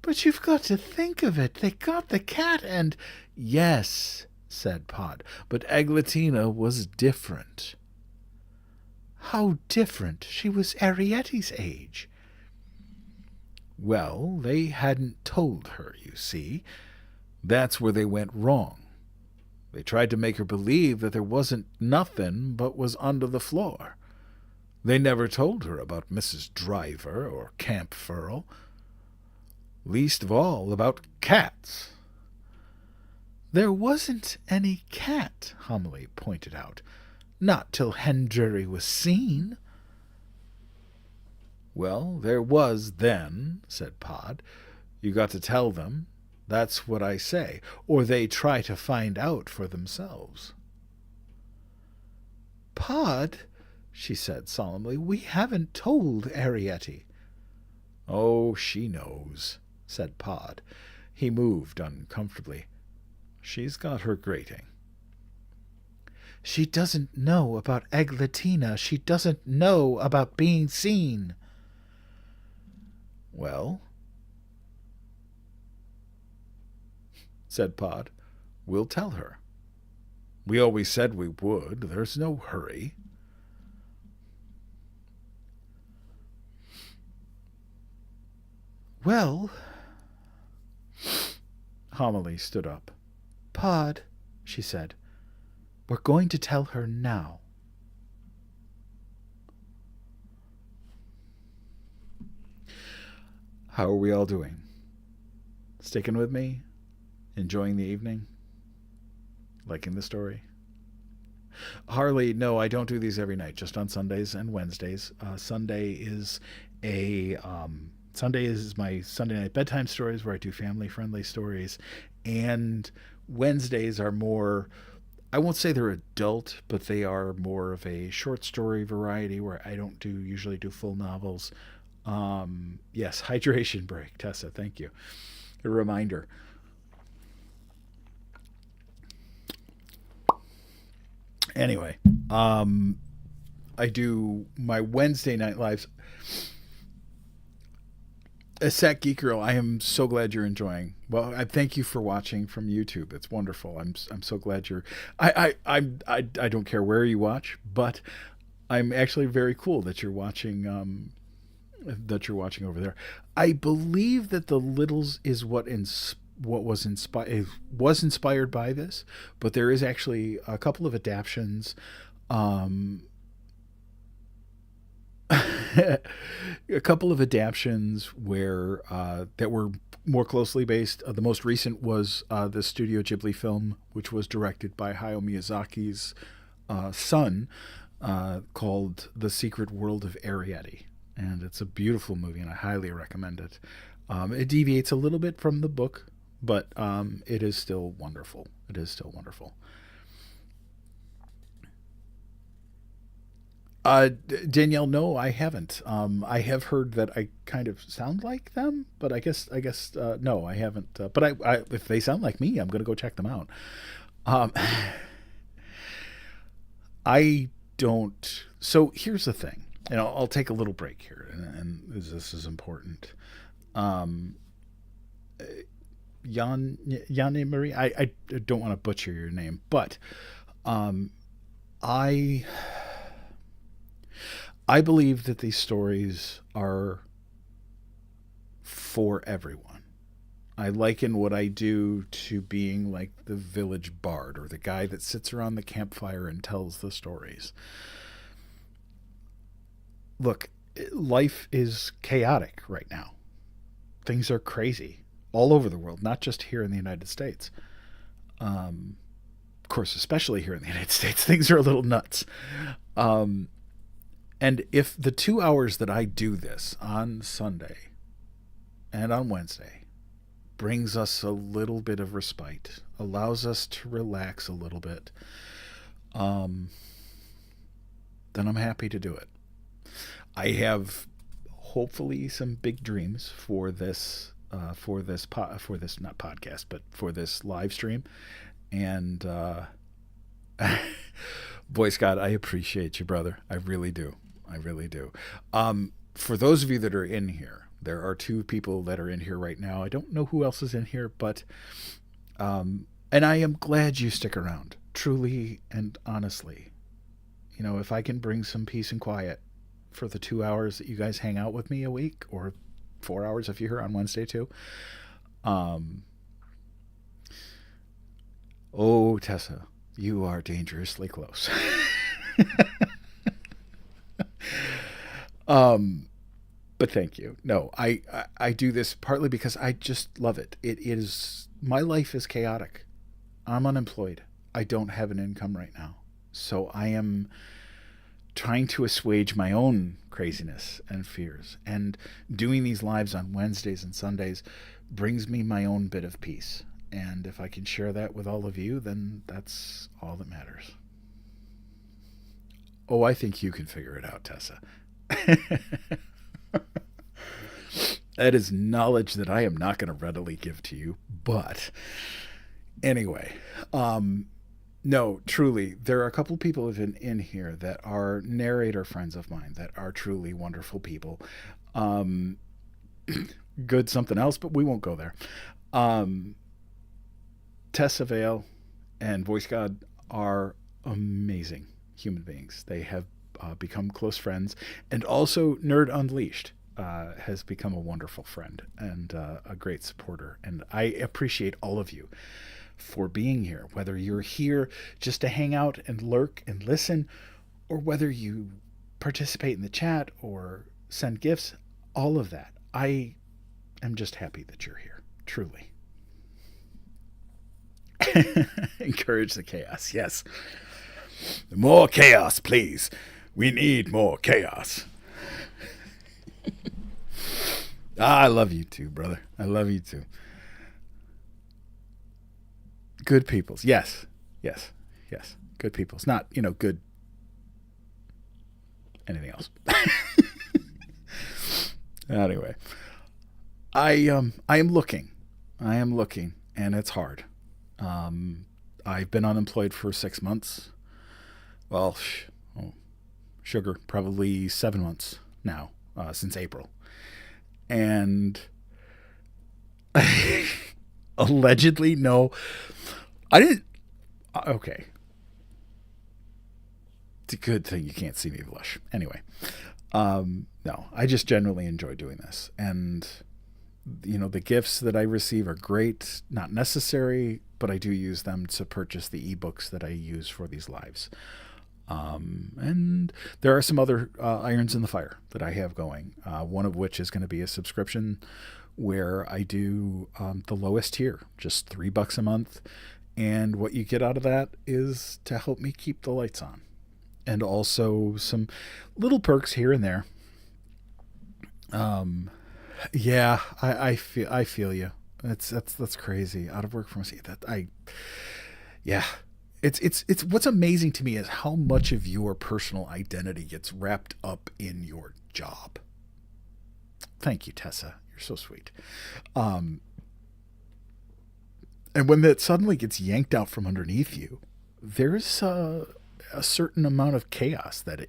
But you've got to think of it. They got the cat, and... Yes, said Pod, but Eglatina was different. How different? She was Arietti's age. Well, they hadn't told her, you see. That's where they went wrong. They tried to make her believe that there wasn't nothing but was under the floor. They never told her about Mrs. Driver or Camp Furl. Least of all about cats. There wasn't any cat, Homily pointed out. Not till Hendry was seen. Well, there was then, said Pod. You got to tell them. That's what I say. Or they try to find out for themselves. Pod, she said solemnly, we haven't told Arietti. Oh, she knows, said Pod. He moved uncomfortably. She's got her grating. She doesn't know about Eglatina. She doesn't know about being seen. Well, said Pod, we'll tell her. We always said we would. There's no hurry. Well, Homily stood up. Pod, she said, we're going to tell her now. How are we all doing? Sticking with me? Enjoying the evening? Liking the story? Harley, no, I don't do these every night, just on Sundays and Wednesdays. Sunday is my Sunday night bedtime stories where I do family-friendly stories, and Wednesdays are more, I won't say they're adult, but they are more of a short story variety where I don't usually do full novels. Yes, hydration break, Tessa, thank you. A reminder. Anyway, I do my Wednesday night lives. Sat Geek Girl, I am so glad you're enjoying. Well, I thank you for watching from YouTube. It's wonderful. I'm so glad you're. I don't care where you watch, but I'm actually very cool that you're watching. That you're watching over there. I believe that the Littles is what inspired what was inspired by this, but there is actually a couple of adaptations. A couple of adaptations where that were more closely based. The most recent was the Studio Ghibli film, which was directed by Hayao Miyazaki's son, called The Secret World of Arrietty. And it's a beautiful movie, and I highly recommend it. It deviates a little bit from the book, but it is still wonderful. It is still wonderful. Danielle, no, I haven't. I have heard that I kind of sound like them, but I guess, no, I haven't. But if they sound like me, I'm gonna go check them out. Um, I don't. So here's the thing, and I'll take a little break here, and this is important. Um, Yanni Marie, I don't want to butcher your name, but um, I I believe that these stories are for everyone. I liken what I do to being like the village bard or the guy that sits around the campfire and tells the stories. Look, life is chaotic right now. Things are crazy all over the world, not just here in the United States. Of course, especially here in the United States, things are a little nuts. Um, and if the 2 hours that I do this on Sunday and on Wednesday brings us a little bit of respite, allows us to relax a little bit, um, then I'm happy to do it. I have hopefully some big dreams for this not podcast, but for this live stream. And boy, Scott, I appreciate you, brother. I really do. I really do. For those of you that are in here, there are two people that are in here right now. I don't know who else is in here, but and I am glad you stick around, truly and honestly. You know, if I can bring some peace and quiet for the 2 hours that you guys hang out with me a week, or 4 hours if you're here on Wednesday too. Um, oh, Tessa, you are dangerously close. um, but thank you. No, I do this partly because I just love it. It is my life is chaotic. I'm unemployed. I don't have an income right now, so I am trying to assuage my own craziness and fears. And doing these lives on Wednesdays and Sundays brings me my own bit of peace. And if I can share that with all of you, then that's all that matters. Oh, I think you can figure it out, Tessa. That is knowledge that I am not going to readily give to you. But anyway, no, truly, there are a couple people in here that are narrator friends of mine that are truly wonderful people. Um, Good something else, but we won't go there. Um, Tessa Vale and Voice God are amazing human beings. They have become close friends, and also Nerd Unleashed has become a wonderful friend and a great supporter. And I appreciate all of you for being here, whether you're here just to hang out and lurk and listen, or whether you participate in the chat or send gifts, all of that. I am just happy that you're here, truly. Encourage the chaos, yes. More chaos, please. We need more chaos. I love you too, brother. I love you too. Good peoples. Yes. Yes. Yes. Good peoples. Not, good anything else. Anyway. I am looking. I am looking, and it's hard. I've been unemployed for 6 months. Well, sugar, probably 7 months now, since April. And allegedly, no, I didn't. Okay. It's a good thing you can't see me blush. Anyway, no, I just generally enjoy doing this. And The gifts that I receive are great, not necessary, but I do use them to purchase the ebooks that I use for these lives. And there are some other irons in the fire that I have going. One of which is going to be a subscription where I do the lowest tier, just $3 a month. And what you get out of that is to help me keep the lights on. And also some little perks here and there. Yeah, I feel you. That's crazy. Out of work from yeah. It's what's amazing to me is how much of your personal identity gets wrapped up in your job. Thank you, Tessa. You're so sweet. Um, and when that suddenly gets yanked out from underneath you, there's a certain amount of chaos that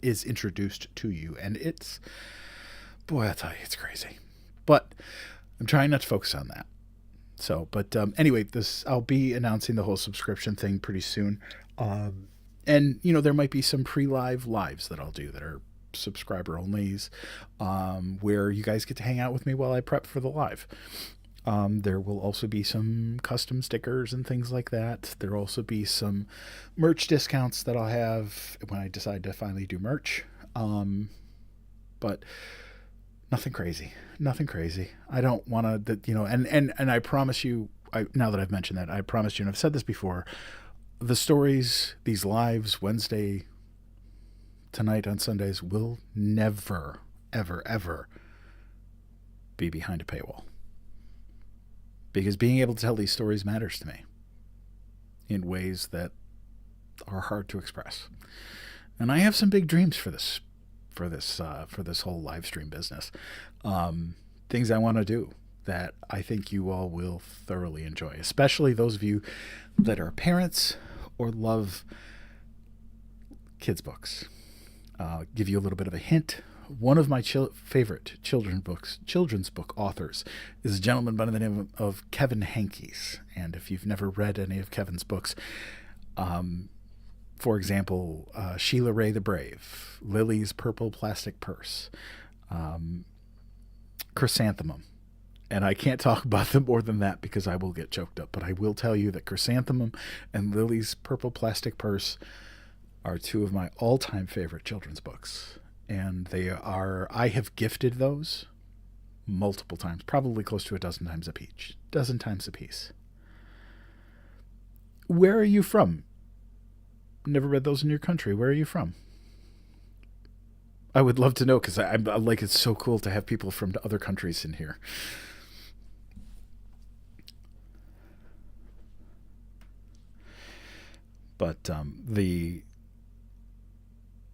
is introduced to you, and it's boy, I tell you, it's crazy. But I'm trying not to focus on that. So, but anyway, this I'll be announcing the whole subscription thing pretty soon. Um, and there might be some pre-live lives that I'll do that are subscriber onlys, where you guys get to hang out with me while I prep for the live. There will also be some custom stickers and things like that. There'll also be some merch discounts that I'll have when I decide to finally do merch. But nothing crazy. Nothing crazy. I don't want to, and I promise you, now that I've mentioned that, I promise you, and I've said this before, the stories, these lives, Wednesday, tonight on Sundays, will never, ever, ever be behind a paywall. Because being able to tell these stories matters to me in ways that are hard to express. And I have some big dreams for this whole live stream business. Things I want to do that I think you all will thoroughly enjoy, especially those of you that are parents or love kids books. Give you a little bit of a hint. One of my favorite children's book authors is a gentleman by the name of Kevin Henkes. And if you've never read any of Kevin's books, for example, Sheila Ray the Brave, Lily's Purple Plastic Purse, Chrysanthemum. And I can't talk about them more than that because I will get choked up. But I will tell you that Chrysanthemum and Lily's Purple Plastic Purse are two of my all-time favorite children's books. And I have gifted those multiple times, probably close to a dozen times a piece. Where are you from? Never read those in your country. Where are you from? I would love to know because I'm like, it's so cool to have people from other countries in here. But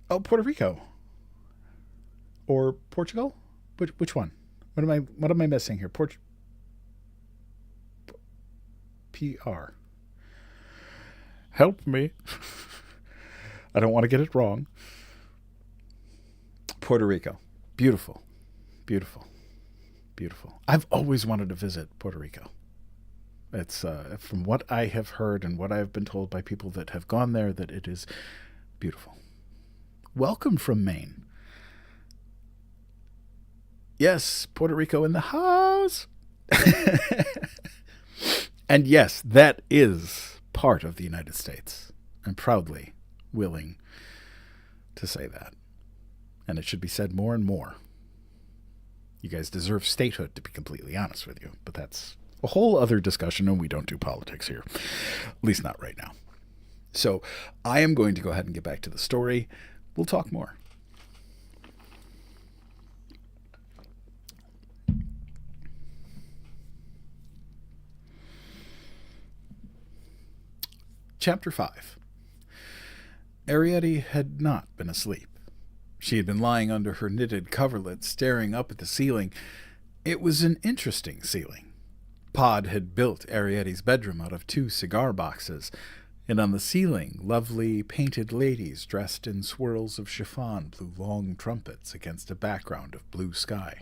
Puerto Rico or Portugal? Which one? What am I missing here? PR. Help me. I don't want to get it wrong. Puerto Rico. Beautiful. Beautiful. Beautiful. I've always wanted to visit Puerto Rico. It's from what I have heard and what I've been told by people that have gone there, that it is beautiful. Welcome from Maine. Yes, Puerto Rico in the house. And yes, that is part of the United States. I'm proudly willing to say that. And it should be said more and more. You guys deserve statehood, to be completely honest with you. But that's a whole other discussion, and we don't do politics here. At least not right now. So I am going to go ahead and get back to the story. We'll talk more. Chapter 5. Arrietty had not been asleep. She had been lying under her knitted coverlet, staring up at the ceiling. It was an interesting ceiling. Pod had built Arrietty's bedroom out of 2 cigar boxes, and on the ceiling, lovely painted ladies dressed in swirls of chiffon blew long trumpets against a background of blue sky.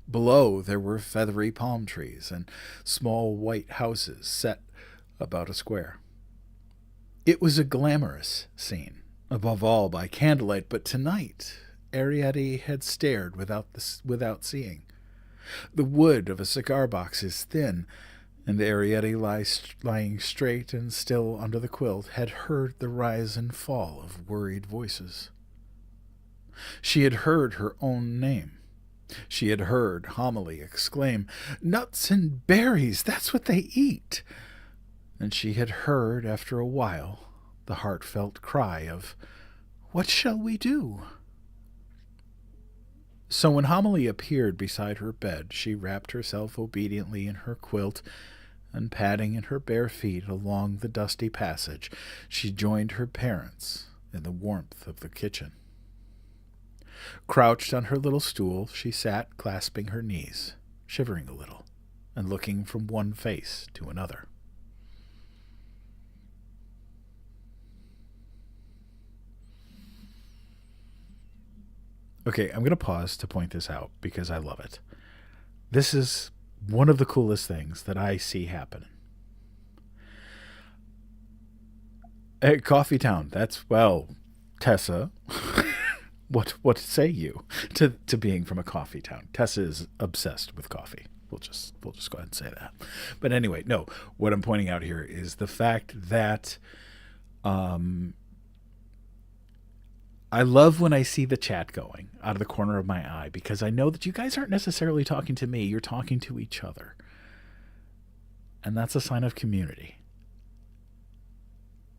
Below, there were feathery palm trees and small white houses set about a square. It was a glamorous scene, above all by candlelight, but tonight Arrietty had stared without seeing. The wood of a cigar box is thin, and Arrietty, lying straight and still under the quilt, had heard the rise and fall of worried voices. She had heard her own name. She had heard Homily exclaim, "Nuts and berries, that's what they eat!" And she had heard, after a while, the heartfelt cry of, "What shall we do?" So when Homily appeared beside her bed, she wrapped herself obediently in her quilt, and padding in her bare feet along the dusty passage, she joined her parents in the warmth of the kitchen. Crouched on her little stool, she sat clasping her knees, shivering a little, and looking from one face to another. Okay, I'm going to pause to point this out because I love it. This is one of the coolest things that I see happen. At Coffee Town, Tessa, what say you to being from a coffee town? Tessa is obsessed with coffee. We'll just go ahead and say that. But anyway, no, what I'm pointing out here is the fact that I love when I see the chat going out of the corner of my eye, because I know that you guys aren't necessarily talking to me, you're talking to each other. And that's a sign of community.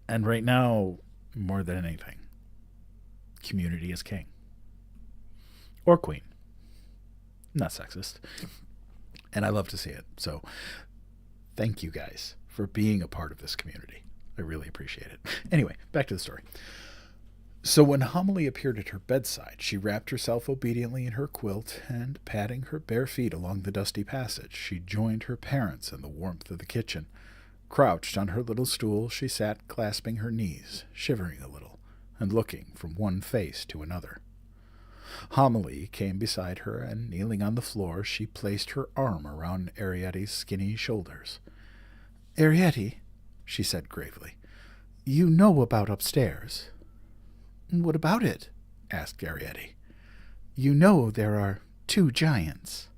And right now, more than anything, community is king. Or queen. Not sexist. And I love to see it. So thank you guys for being a part of this community. I really appreciate it. Anyway, back to the story. So when Homily appeared at her bedside, she wrapped herself obediently in her quilt, and, padding her bare feet along the dusty passage, she joined her parents in the warmth of the kitchen. Crouched on her little stool, she sat clasping her knees, shivering a little, and looking from one face to another. Homily came beside her, and, kneeling on the floor, she placed her arm around Arrietty's skinny shoulders. "Arrietty," she said gravely, "you know about upstairs." "What about it?" asked Arrietty. "You know there are 2 giants."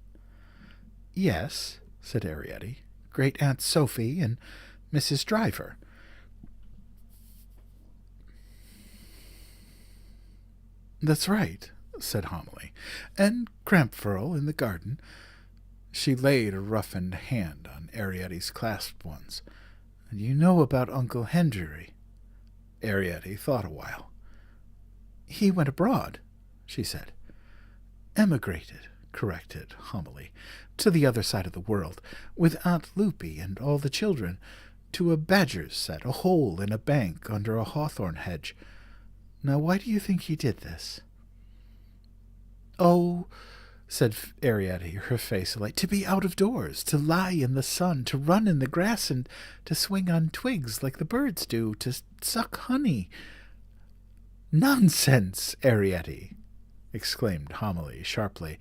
"Yes," said Arrietty, "Great Aunt Sophie and Mrs. Driver." "That's right," said Homily, "and Crampfurl in the garden." She laid a roughened hand on Arrietty's clasped ones. "And you know about Uncle Henry." Arrietty thought a while. "He went abroad," she said. "Emigrated," corrected Homily, "to the other side of the world, with Aunt Loopy and all the children, to a badger's set, a hole in a bank under a hawthorn hedge. Now why do you think he did this?" "Oh," said Arrietty, her face alight, "to be out of doors, to lie in the sun, to run in the grass, and to swing on twigs like the birds do, to suck honey." "Nonsense, Arrietty!" exclaimed Homily sharply.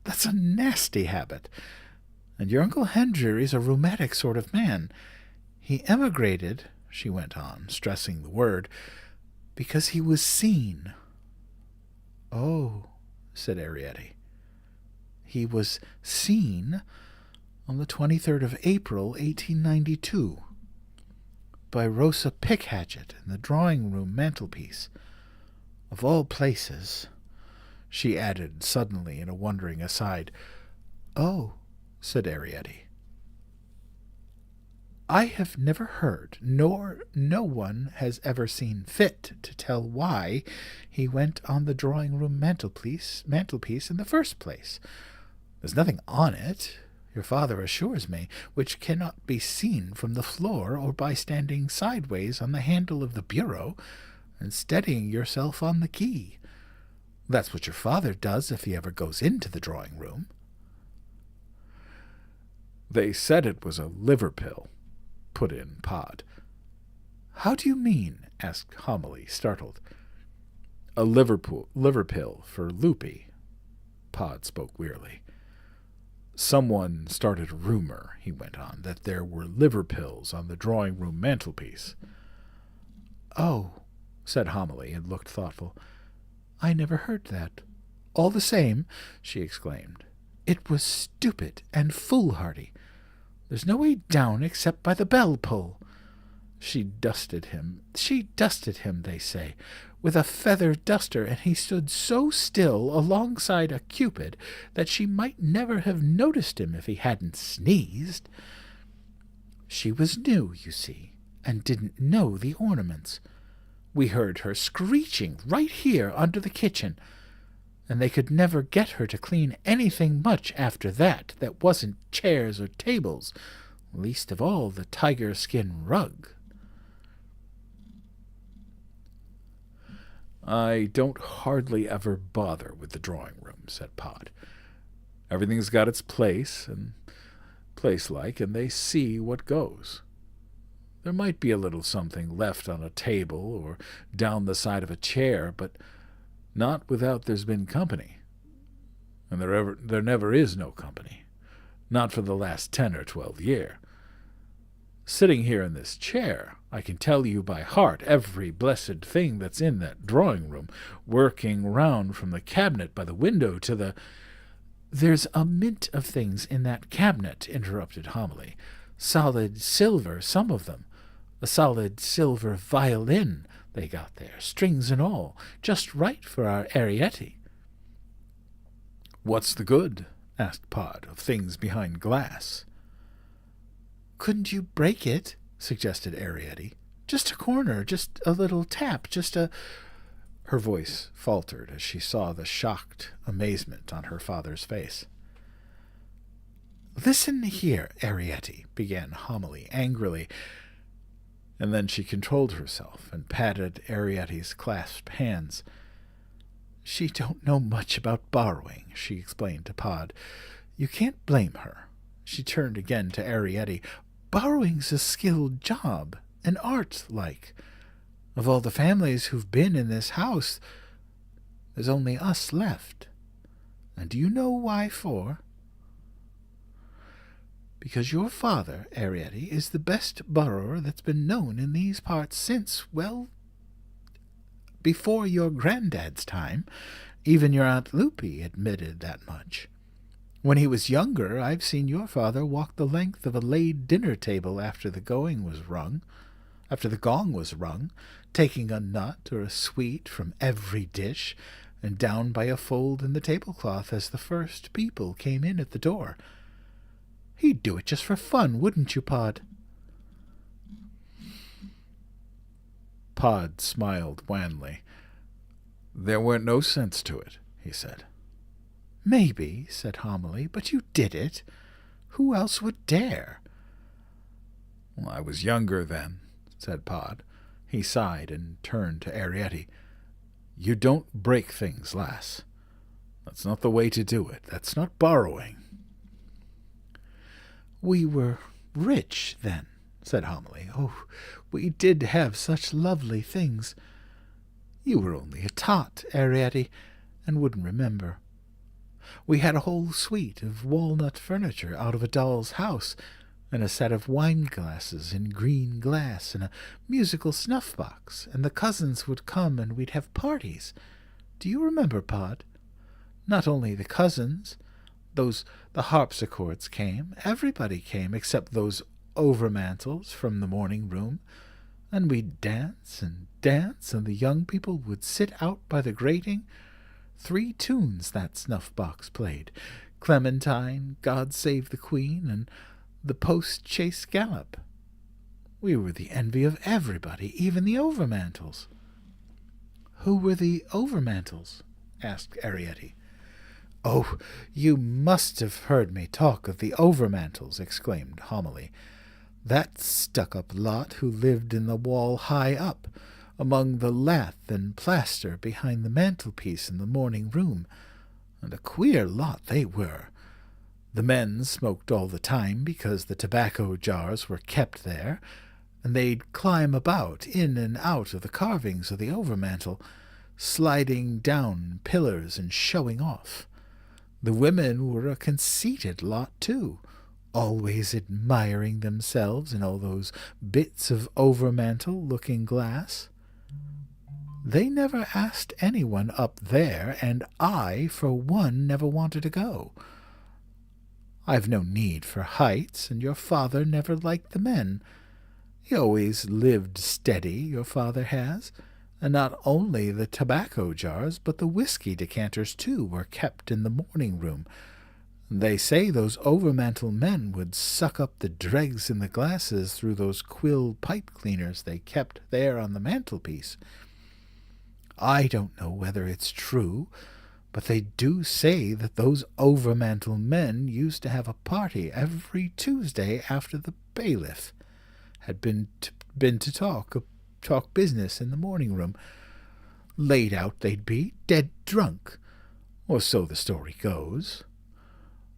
"That's a nasty habit. And your Uncle Henry's a rheumatic sort of man. He emigrated," she went on, stressing the word, "because he was seen." "Oh," said Arrietty. "He was seen on the 23rd of April, 1892, by Rosa Pickhatchet in the drawing-room mantelpiece. Of all places," she added suddenly in a wondering aside. "Oh," said Arrietty. "I have never heard, nor no one has ever seen fit to tell why he went on the drawing-room mantelpiece in the first place. There's nothing on it, your father assures me, which cannot be seen from the floor or by standing sideways on the handle of the bureau and steadying yourself on the key. That's what your father does if he ever goes into the drawing-room." "They said it was a liver pill," put in Pod. "How do you mean?" asked Homily, startled. "A liver pill for Loopy," Pod spoke wearily. "Someone started a rumor," he went on, "that there were liver pills on the drawing-room mantelpiece." "Oh," said Homily, and looked thoughtful. "I never heard that." all the same," she exclaimed, "it was stupid and foolhardy. There's no way down except by the bell-pull. She dusted him, they say, with a feather duster, and he stood so still alongside a cupid that she might never have noticed him if he hadn't sneezed. She was new, you see, and didn't know the ornaments. We heard her screeching right here under the kitchen, and they could never get her to clean anything much after that wasn't chairs or tables, least of all the tiger-skin rug." "I don't hardly ever bother with the drawing-room," said Pod. "Everything's got its place and place-like, and they see what goes. There might be a little something left on a table or down the side of a chair, but not without there's been company. And there never is no company, not for the last 10 or 12 year. Sitting here in this chair, I can tell you by heart every blessed thing that's in that drawing-room, working round from the cabinet by the window to the—" "There's a mint of things in that cabinet," interrupted Homily. "Solid silver, some of them. A solid silver violin they got there, strings and all, just right for our Arietti." "What's the good," asked Pod, "of things behind glass?" "Couldn't you break it?" suggested Arietti. "Just a corner, just a little tap, just a—" Her voice faltered as she saw the shocked amazement on her father's face. "Listen here, Arietti," began Homily angrily, and then she controlled herself and patted Arietti's clasped hands. "She don't know much about borrowing," she explained to Pod. "You can't blame her." She turned again to Arietti. "Borrowing's a skilled job, an art, like. Of all the families who've been in this house, there's only us left. And do you know why for? Because your father, Arietti, is the best borrower that's been known in these parts since, well, before your granddad's time. Even your Aunt Lupe admitted that much. When he was younger, I've seen your father walk the length of a laid dinner table after the gong was rung, taking a nut or a sweet from every dish, and down by a fold in the tablecloth as the first people came in at the door. He'd do it just for fun, wouldn't you, Pod?" Pod smiled wanly. "There weren't no sense to it," he said. "Maybe," said Homily, "but you did it. Who else would dare?" "Well, I was younger then," said Pod. He sighed and turned to Arietti. "You don't break things, lass. That's not the way to do it. That's not borrowing." "We were rich then," said Homily. "Oh, we did have such lovely things. You were only a tot, Arietti, and wouldn't remember. We had a whole suite of walnut furniture out of a doll's house, and a set of wine-glasses in green glass, and a musical snuff-box, and the cousins would come and we'd have parties. Do you remember, Pod? Not only the cousins. The harpsichords came. Everybody came, except those overmantels from the morning room. And we'd dance, and the young people would sit out by the grating. 3 tunes that snuff-box played. Clementine, God Save the Queen, and the Post-Chaise Gallop. We were the envy of everybody, even the overmantels." "Who were the overmantels?" asked Arietti. "Oh, you must have heard me talk of the overmantels," exclaimed Homily. "That stuck-up lot who lived in the wall high up, among the lath and plaster behind the mantelpiece in the morning room. And a queer lot they were. The men smoked all the time because the tobacco jars were kept there, and they'd climb about in and out of the carvings of the overmantel, sliding down pillars and showing off. The women were a conceited lot, too, always admiring themselves in all those bits of overmantel-looking glass. They never asked anyone up there, and I, for one, never wanted to go. I've no need for heights, and your father never liked the men. He always lived steady, your father has, and not only the tobacco jars, but the whiskey decanters, too, were kept in the morning room. They say those overmantel men would suck up the dregs in the glasses through those quill pipe cleaners they kept there on the mantelpiece. I don't know whether it's true, but they do say that those overmantel men used to have a party every Tuesday after the bailiff had been to talk business in the morning room. Laid out they'd be, dead drunk, or so the story goes,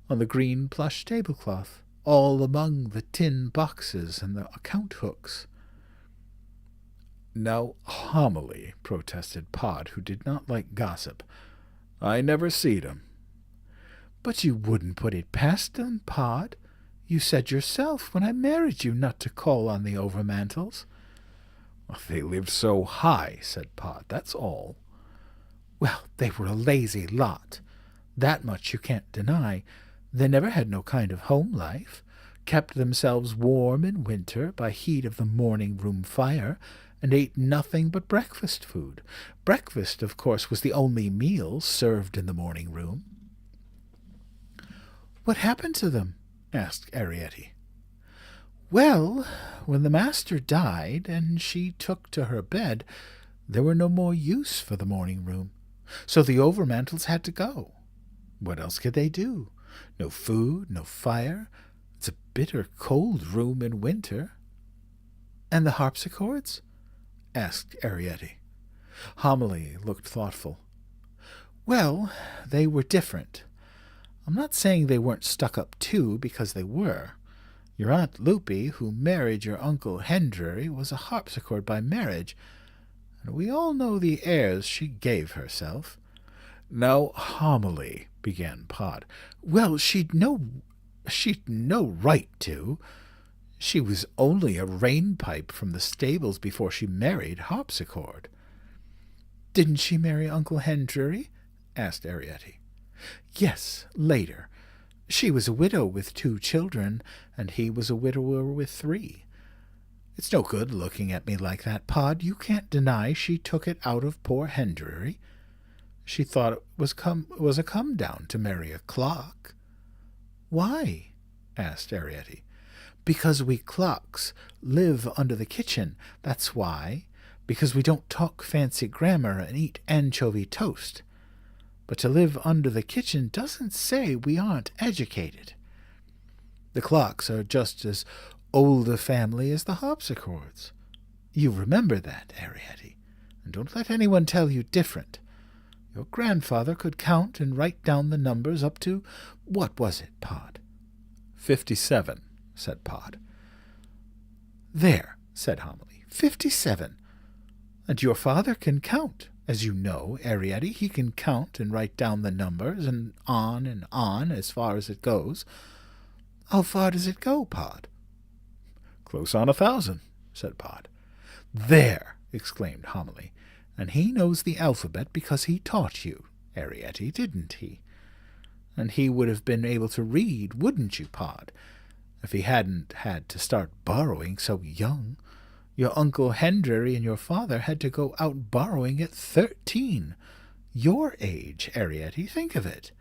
on the green plush tablecloth, all among the tin boxes and the account hooks. Now, homily, protested Pod, who did not like gossip. I never seed 'em. But you wouldn't put it past them, Pod. You said yourself when I married you not to call on the Overmantels. They lived so high, said Pod, that's all. Well, they were a lazy lot. That much you can't deny. They never had no kind of home life, kept themselves warm in winter by heat of the morning room fire, and ate nothing but breakfast food. Breakfast, of course, was the only meal served in the morning room. What happened to them? Asked Arrietty. Well, when the master died and she took to her bed, there were no more use for the morning room, so the Overmantels had to go. What else could they do? No food, no fire. It's a bitter cold room in winter. And the harpsichords? Asked Arrietty. Homily looked thoughtful. Well, they were different. I'm not saying they weren't stuck up too, because they were. Your Aunt Lupe, who married your Uncle Hendry, was a harpsichord by marriage, and we all know the airs she gave herself. Now, homily, began Pod. Well, she'd no right to. She was only a rainpipe from the stables before she married harpsichord. Didn't she marry Uncle Hendry? Asked Arrietty. Yes, later. She was a widow with 2 children, and he was a widower with 3. It's no good looking at me like that, Pod. You can't deny she took it out of poor Hendry. She thought it was a come-down to marry a clock. Why? Asked Arrietty. Because we clocks live under the kitchen, that's why. Because we don't talk fancy grammar and eat anchovy toast. But to live under the kitchen doesn't say we aren't educated. The clocks are just as old a family as the harpsichords. You remember that, Arrietty, and don't let anyone tell you different. Your grandfather could count and write down the numbers up to, what was it, Pod? 57, said Pod. There, said Homily, 57. And your father can count. As you know, Arrietty, he can count and write down the numbers, and on, as far as it goes. How far does it go, Pod? Close on 1,000, said Pod. There, exclaimed Homily, and he knows the alphabet because he taught you, Arrietty, didn't he? And he would have been able to read, wouldn't you, Pod, if he hadn't had to start borrowing so young? Your Uncle Hendry and your father had to go out borrowing at 13. Your age, Arrietty, think of it.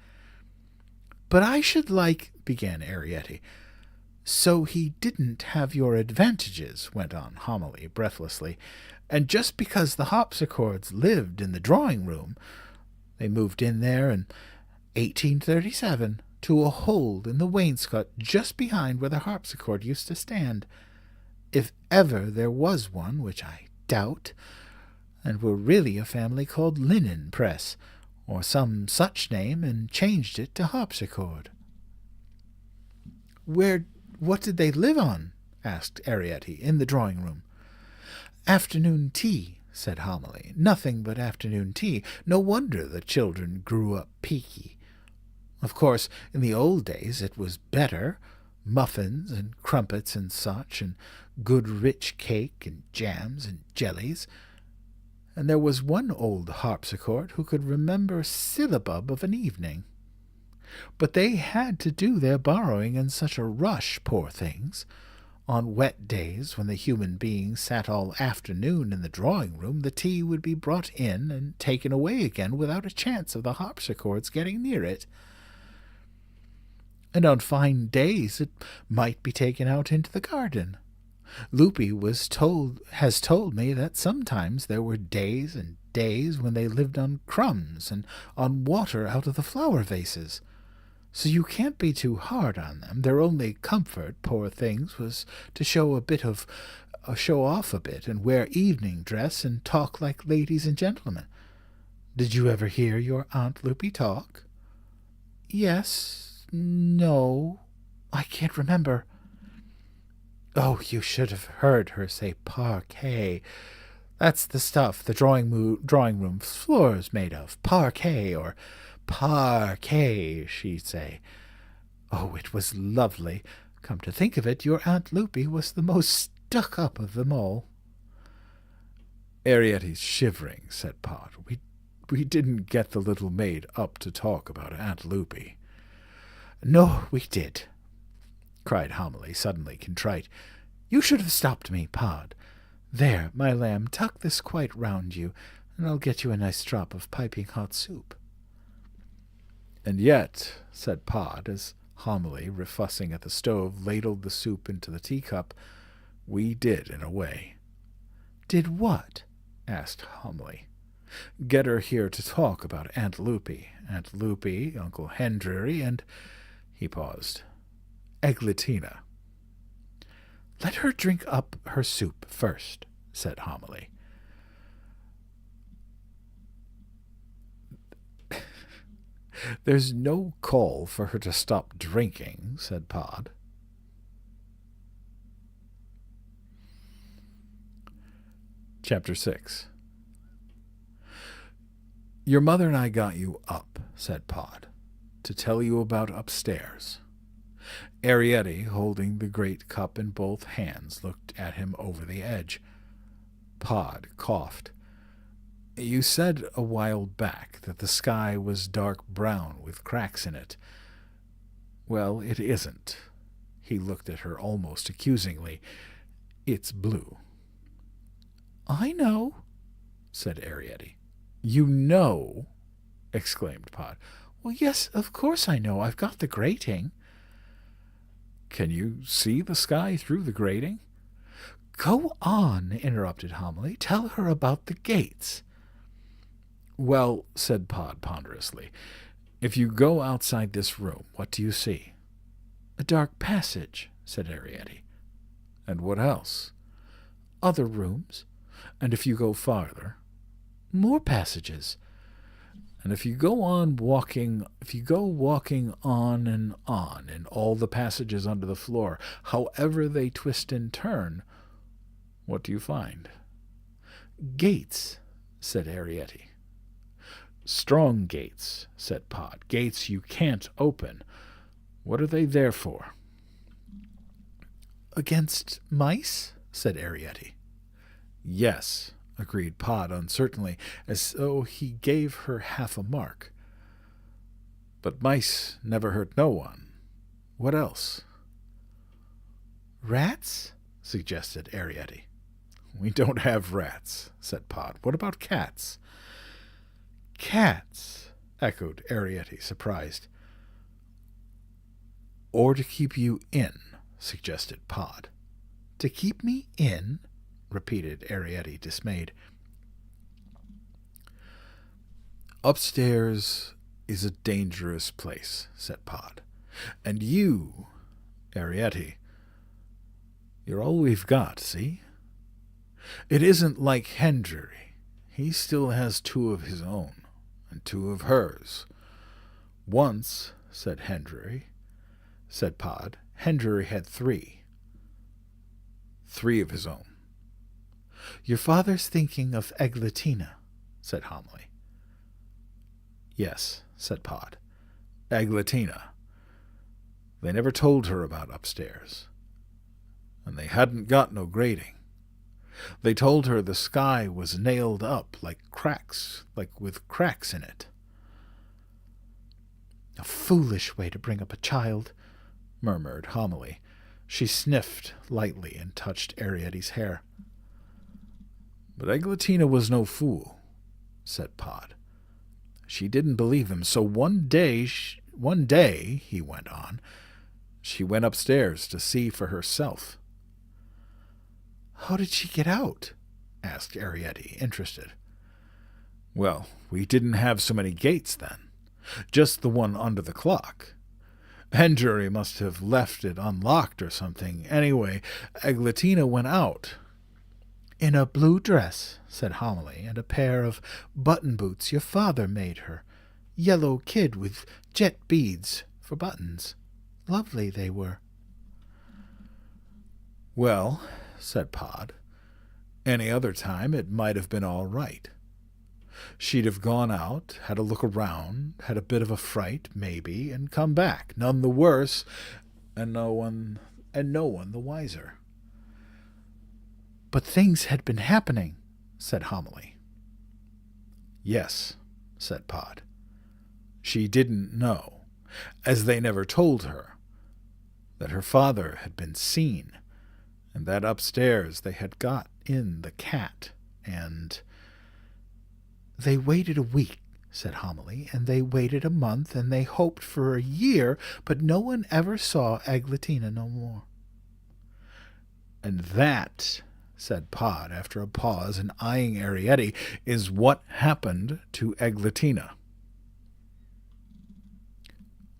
But I should like, began Arrietty. So he didn't have your advantages, went on Homily breathlessly, and just because the harpsichords lived in the drawing-room, they moved in there in 1837 to a hole in the wainscot just behind where the harpsichord used to stand. If ever there was one, which I doubt, and were really a family called Linen Press, or some such name, and changed it to harpsichord. What did they live on? Asked Arrietty, in the drawing-room. Afternoon tea, said Homily. Nothing but afternoon tea. No wonder the children grew up peaky. Of course, in the old days it was better, muffins and crumpets and such, and good rich cake and jams and jellies. and there was one old harpsichord who could remember syllabub of an evening. But they had to do their borrowing in such a rush, poor things. On wet days, when the human beings sat all afternoon in the drawing-room, the tea would be brought in and taken away again without a chance of the harpsichords getting near it. And on fine days it might be taken out into the garden. Loopy has told me that sometimes there were days and days when they lived on crumbs and on water out of the flower vases. So you can't be too hard on them. Their only comfort, poor things, was to show off a bit and wear evening dress and talk like ladies and gentlemen. Did you ever hear your Aunt Loopy talk? Yes, no, I can't remember. Oh, you should have heard her say parquet. That's the stuff the drawing room floor is made of. Parquet, or parquet, she'd say. Oh, it was lovely. Come to think of it, your Aunt Loopy was the most stuck-up of them all. Arrietty's shivering, said Pod. We didn't get the little maid up to talk about Aunt Loopy. No, we did, cried Homily, suddenly contrite. You should have stopped me, Pod. There, my lamb, tuck this quite round you, and I'll get you a nice drop of piping hot soup. And yet, said Pod, as Homily, refussing at the stove, ladled the soup into the teacup, we did, in a way. Did what? asked Homily. Get her here to talk about Aunt Loopy, Uncle Hendry, and... He paused. Eglatina. Let her drink up her soup first, said Homily. There's no call for her to stop drinking, said Pod. Chapter 6. Your mother and I got you up, said Pod, to tell you about upstairs. Arrietty, holding the great cup in both hands, looked at him over the edge. Pod coughed. You said a while back that the sky was dark brown with cracks in it. Well, it isn't. He looked at her almost accusingly. It's blue. I know, said Arrietty. You know? Exclaimed Pod. Well, yes, of course I know. I've got the grating. Can you see the sky through the grating? Go on, interrupted Homily. Tell her about the gates. Well, said Pod ponderously, if you go outside this room, what do you see? A dark passage, said Arrietty. And what else? Other rooms. And if you go farther? More passages. And if you go walking on in all the passages under the floor, however they twist and turn, what do you find? Gates, said Arrietty. Strong gates, said Pod. Gates you can't open. What are they there for? Against mice, said Arrietty. Yes, agreed Pod uncertainly, as though he gave her half a mark. But mice never hurt no one. What else? Rats, suggested Arrietty. We don't have rats, said Pod. What about cats? Cats, echoed Arrietty, surprised. Or to keep you in, suggested Pod. To keep me in? Repeated Arrietty, dismayed. Upstairs is a dangerous place, said Pod. And you, Arrietty, you're all we've got, see? It isn't like Hendry. He still has two of his own, and two of hers. Once, said Pod, Hendry had three. Three of his own. Your father's thinking of Eglatina, said Homily. Yes, said Pod. Eglatina. They never told her about upstairs. And they hadn't got no grating. They told her the sky was nailed up like with cracks in it. A foolish way to bring up a child, murmured Homily. She sniffed lightly and touched Ariette's hair. But Eglatina was no fool, said Pod. She didn't believe him, so one day, he went on, she went upstairs to see for herself. How did she get out? Asked Ariette, interested. Well, we didn't have so many gates then. Just the one under the clock. Henry must have left it unlocked or something. Anyway, Eglatina went out. In a blue dress, said Homily, and a pair of button boots your father made her. Yellow kid with jet beads for buttons. Lovely they were. Well, said Pod, any other time it might have been all right. She'd have gone out, had a look around, had a bit of a fright, maybe, and come back, none the worse, and no one the wiser. But things had been happening, said Homily. Yes, said Pod. She didn't know, as they never told her, that her father had been seen, and that upstairs they had got in the cat, and... They waited a week, said Homily, and they waited a month, and they hoped for a year, but no one ever saw Eglatina no more. And that, said Pod after a pause and eyeing Ariette, is what happened to Eglatina.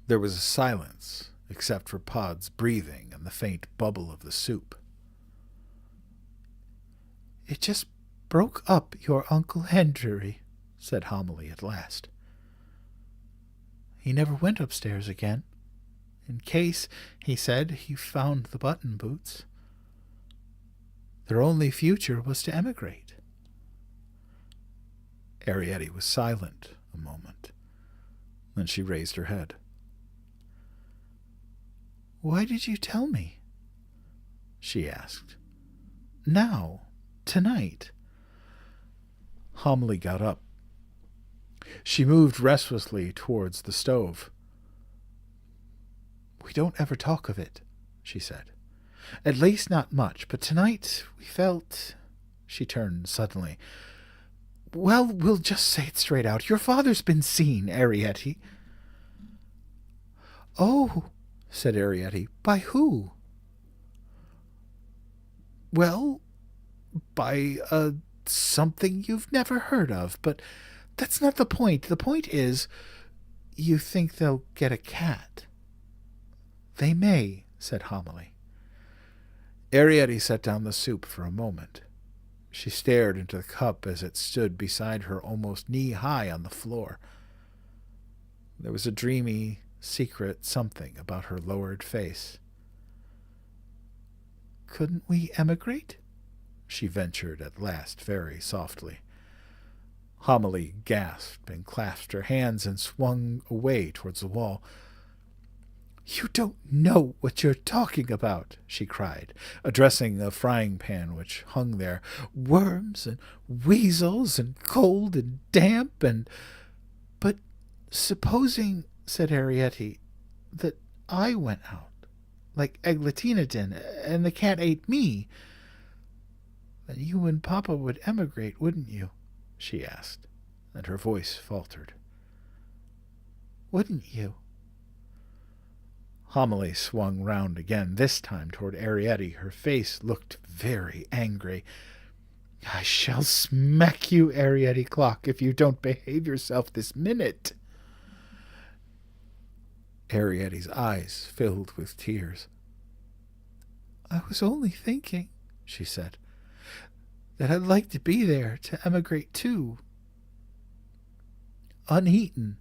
There was a silence, except for Pod's breathing and the faint bubble of the soup. It just broke up your Uncle Henry, said Homily at last. He never went upstairs again. In case, he said, he found the button boots. Their only future was to emigrate. Ariette was silent a moment. Then she raised her head. Why did you tell me? She asked. Now, tonight. Homily got up. She moved restlessly towards the stove. We don't ever talk of it, she said. At least not much, but tonight we felt... She turned suddenly. Well, we'll just say it straight out. Your father's been seen, Ariette. Oh, said Ariette. By who? Well, by something you've never heard of, but that's not the point. The point is, you think they'll get a cat. They may, said Homily. Ariette set down the soup for a moment. She stared into the cup as it stood beside her almost knee-high on the floor. There was a dreamy, secret something about her lowered face. Couldn't we emigrate? She ventured at last very softly. Homily gasped and clasped her hands and swung away towards the wall. You don't know what you're talking about, she cried, addressing a frying pan which hung there. Worms and weasels and cold and damp and... But supposing, said Ariette, that I went out, like Eglatina did, and the cat ate me, then you and Papa would emigrate, wouldn't you? She asked, and her voice faltered. Wouldn't you? Homily swung round again, this time toward Ariette. Her face looked very angry. I shall smack you, Ariette Clock, if you don't behave yourself this minute. Ariette's eyes filled with tears. I was only thinking, she said, that I'd like to be there to emigrate too. Uneaten,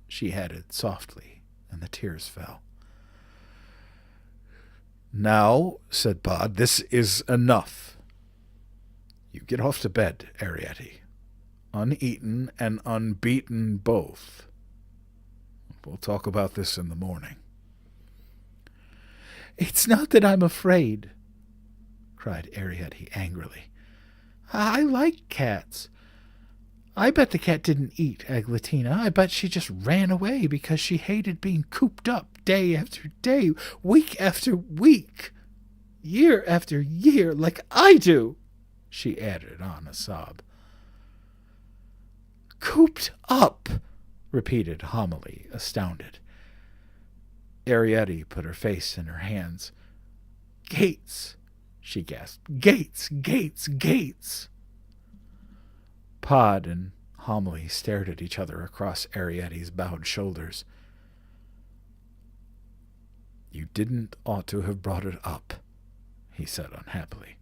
she added softly, and the tears fell. Now, said Pod, this is enough. You get off to bed, Ariette. Uneaten and unbeaten both. We'll talk about this in the morning. It's not that I'm afraid, cried Ariette angrily. I like cats. I bet the cat didn't eat Aglatina. I bet she just ran away because she hated being cooped up day after day, week after week, year after year, like I do," she added on a sob. "Cooped up," repeated Homily, astounded. Arrietty put her face in her hands. "Gates," she gasped. "Gates, gates, gates." Pod and Homily stared at each other across Arrietty's bowed shoulders. "You didn't ought to have brought it up," he said unhappily.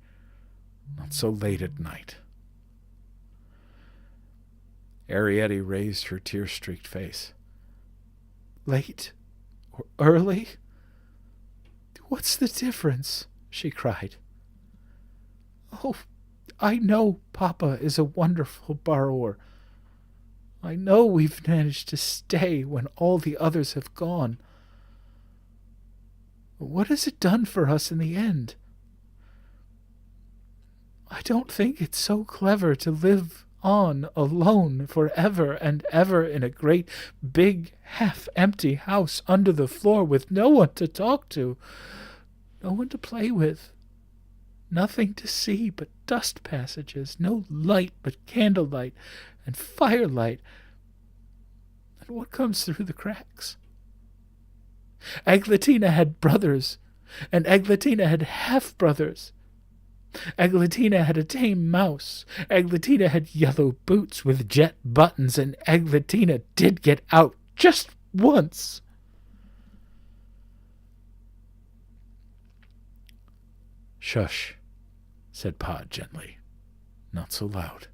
"Not so late at night." Arrietty raised her tear-streaked face. "Late or early? What's the difference?" she cried. "Oh, I know Papa is a wonderful borrower. I know we've managed to stay when all the others have gone. What has it done for us in the end? I don't think it's so clever to live on alone forever and ever in a great, big, half-empty house under the floor with no one to talk to, no one to play with, nothing to see but dust passages, no light but candlelight and firelight, and what comes through the cracks. Aglatina had brothers, and Aglatina had half-brothers. Aglatina had a tame mouse. Aglatina had yellow boots with jet buttons, and Aglatina did get out just once." "Shush," said Pod gently. "Not so loud."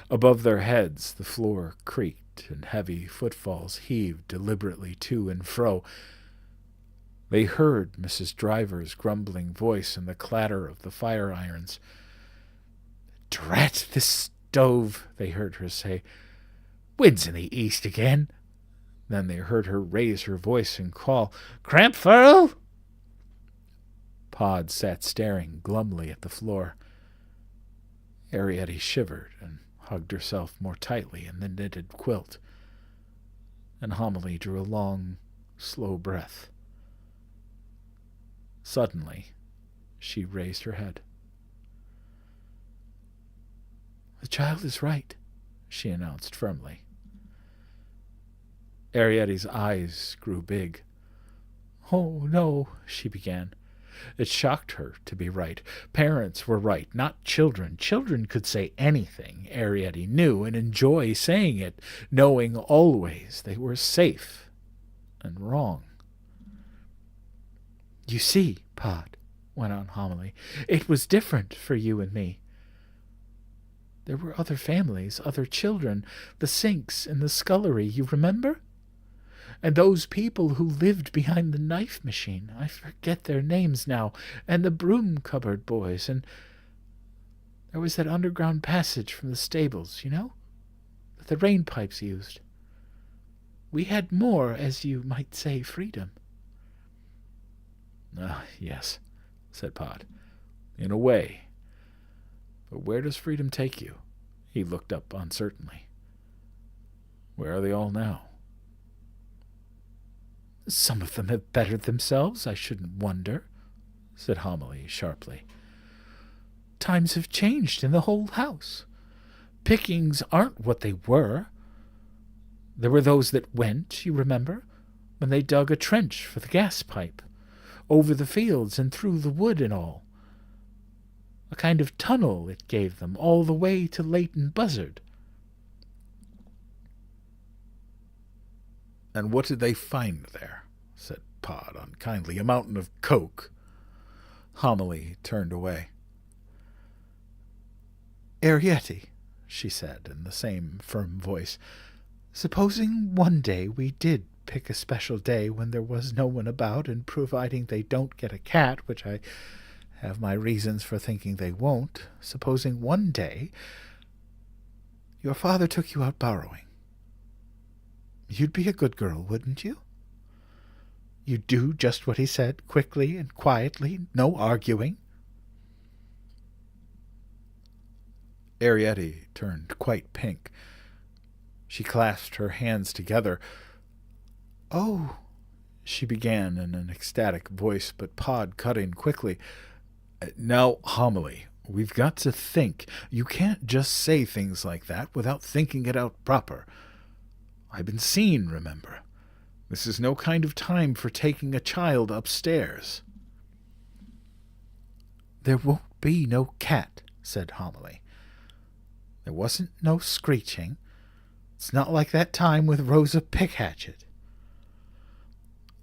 Above their heads the floor creaked, and heavy footfalls heaved deliberately to and fro. They heard Mrs. Driver's grumbling voice and the clatter of the fire irons. "Drat this stove," they heard her say. "Wind's in the east again." Then they heard her raise her voice and call, "Crampfurl!" Pod sat staring glumly at the floor. Arrietty shivered and hugged herself more tightly in the knitted quilt, and Homily drew a long, slow breath. Suddenly, she raised her head. "The child is right," she announced firmly. Arrietty's eyes grew big. "Oh, no," she began. It shocked her to be right. Parents were right, not children. Children could say anything, Arrietty knew, and enjoy saying it, knowing always they were safe and wrong. "You see, Pod," went on Homily, "it was different for you and me. There were other families, other children, the sinks in the scullery, you remember? And those people who lived behind the knife machine, I forget their names now, and the broom cupboard boys, and there was that underground passage from the stables, you know, that the rain pipes used. We had more, as you might say, freedom." "Yes," said Pod, "in a way. But where does freedom take you?" He looked up uncertainly. "Where are they all now?" "Some of them have bettered themselves, I shouldn't wonder," said Homily sharply. "Times have changed in the whole house. Pickings aren't what they were. There were those that went, you remember, when they dug a trench for the gas pipe, over the fields and through the wood and all. A kind of tunnel it gave them all the way to Leighton Buzzard." "And what did they find there?" said Pod unkindly. "A mountain of coke." Homily turned away. "Arrietty," she said in the same firm voice, "supposing one day we did pick a special day when there was no one about, and providing they don't get a cat, which I have my reasons for thinking they won't, supposing one day your father took you out borrowing. You'd be a good girl, wouldn't you? You'd do just what he said, quickly and quietly, no arguing." Arietti turned quite pink. She clasped her hands together. "Oh," she began in an ecstatic voice, but Pod cut in quickly. "Now, Homily, we've got to think. You can't just say things like that without thinking it out proper. I've been seen, remember. This is no kind of time for taking a child upstairs." "There won't be no cat," said Homily. "There wasn't no screeching. It's not like that time with Rosa Pickhatchet."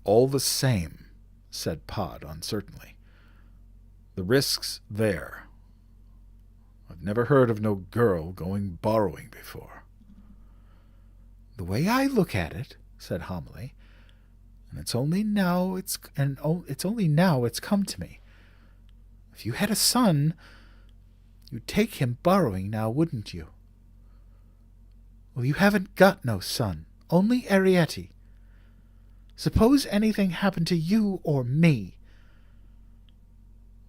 "All the same," said Pod uncertainly, "the risk's there. I've never heard of no girl going borrowing before." "The way I look at it," said Homily, it's only now it's come to me. If you had a son, you'd take him borrowing now, wouldn't you? Well, you haven't got no son, only Arietti. Suppose anything happened to you or me.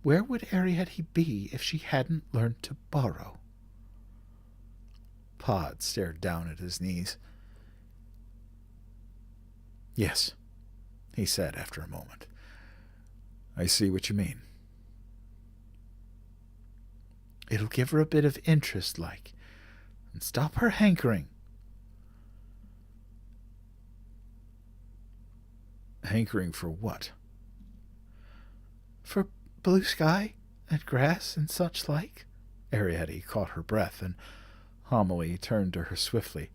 Where would Arietti be if she hadn't learned to borrow?" Pod stared down at his knees. "Yes," he said after a moment. "I see what you mean." "It'll give her a bit of interest, like, and stop her hankering." "Hankering for what?" "For blue sky and grass and such like." Arietti caught her breath, and Homily turned to her swiftly.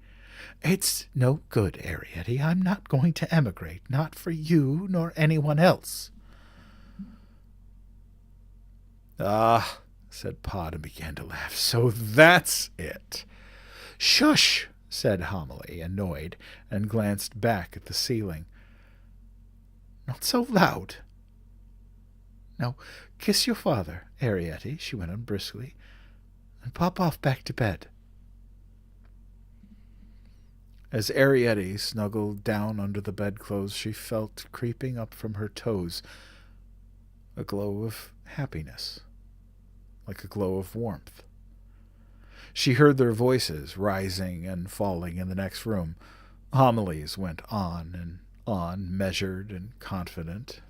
"It's no good, Arietti. I'm not going to emigrate, not for you nor anyone else." "Ah," said Pod and began to laugh. "So that's it." "Shush," said Homily, annoyed, and glanced back at the ceiling. "Not so loud. Now kiss your father, Arietti," she went on briskly, "and pop off back to bed." As Arietti snuggled down under the bedclothes, she felt creeping up from her toes a glow of happiness, like a glow of warmth. She heard their voices rising and falling in the next room. Homilies went on and on, measured and confident.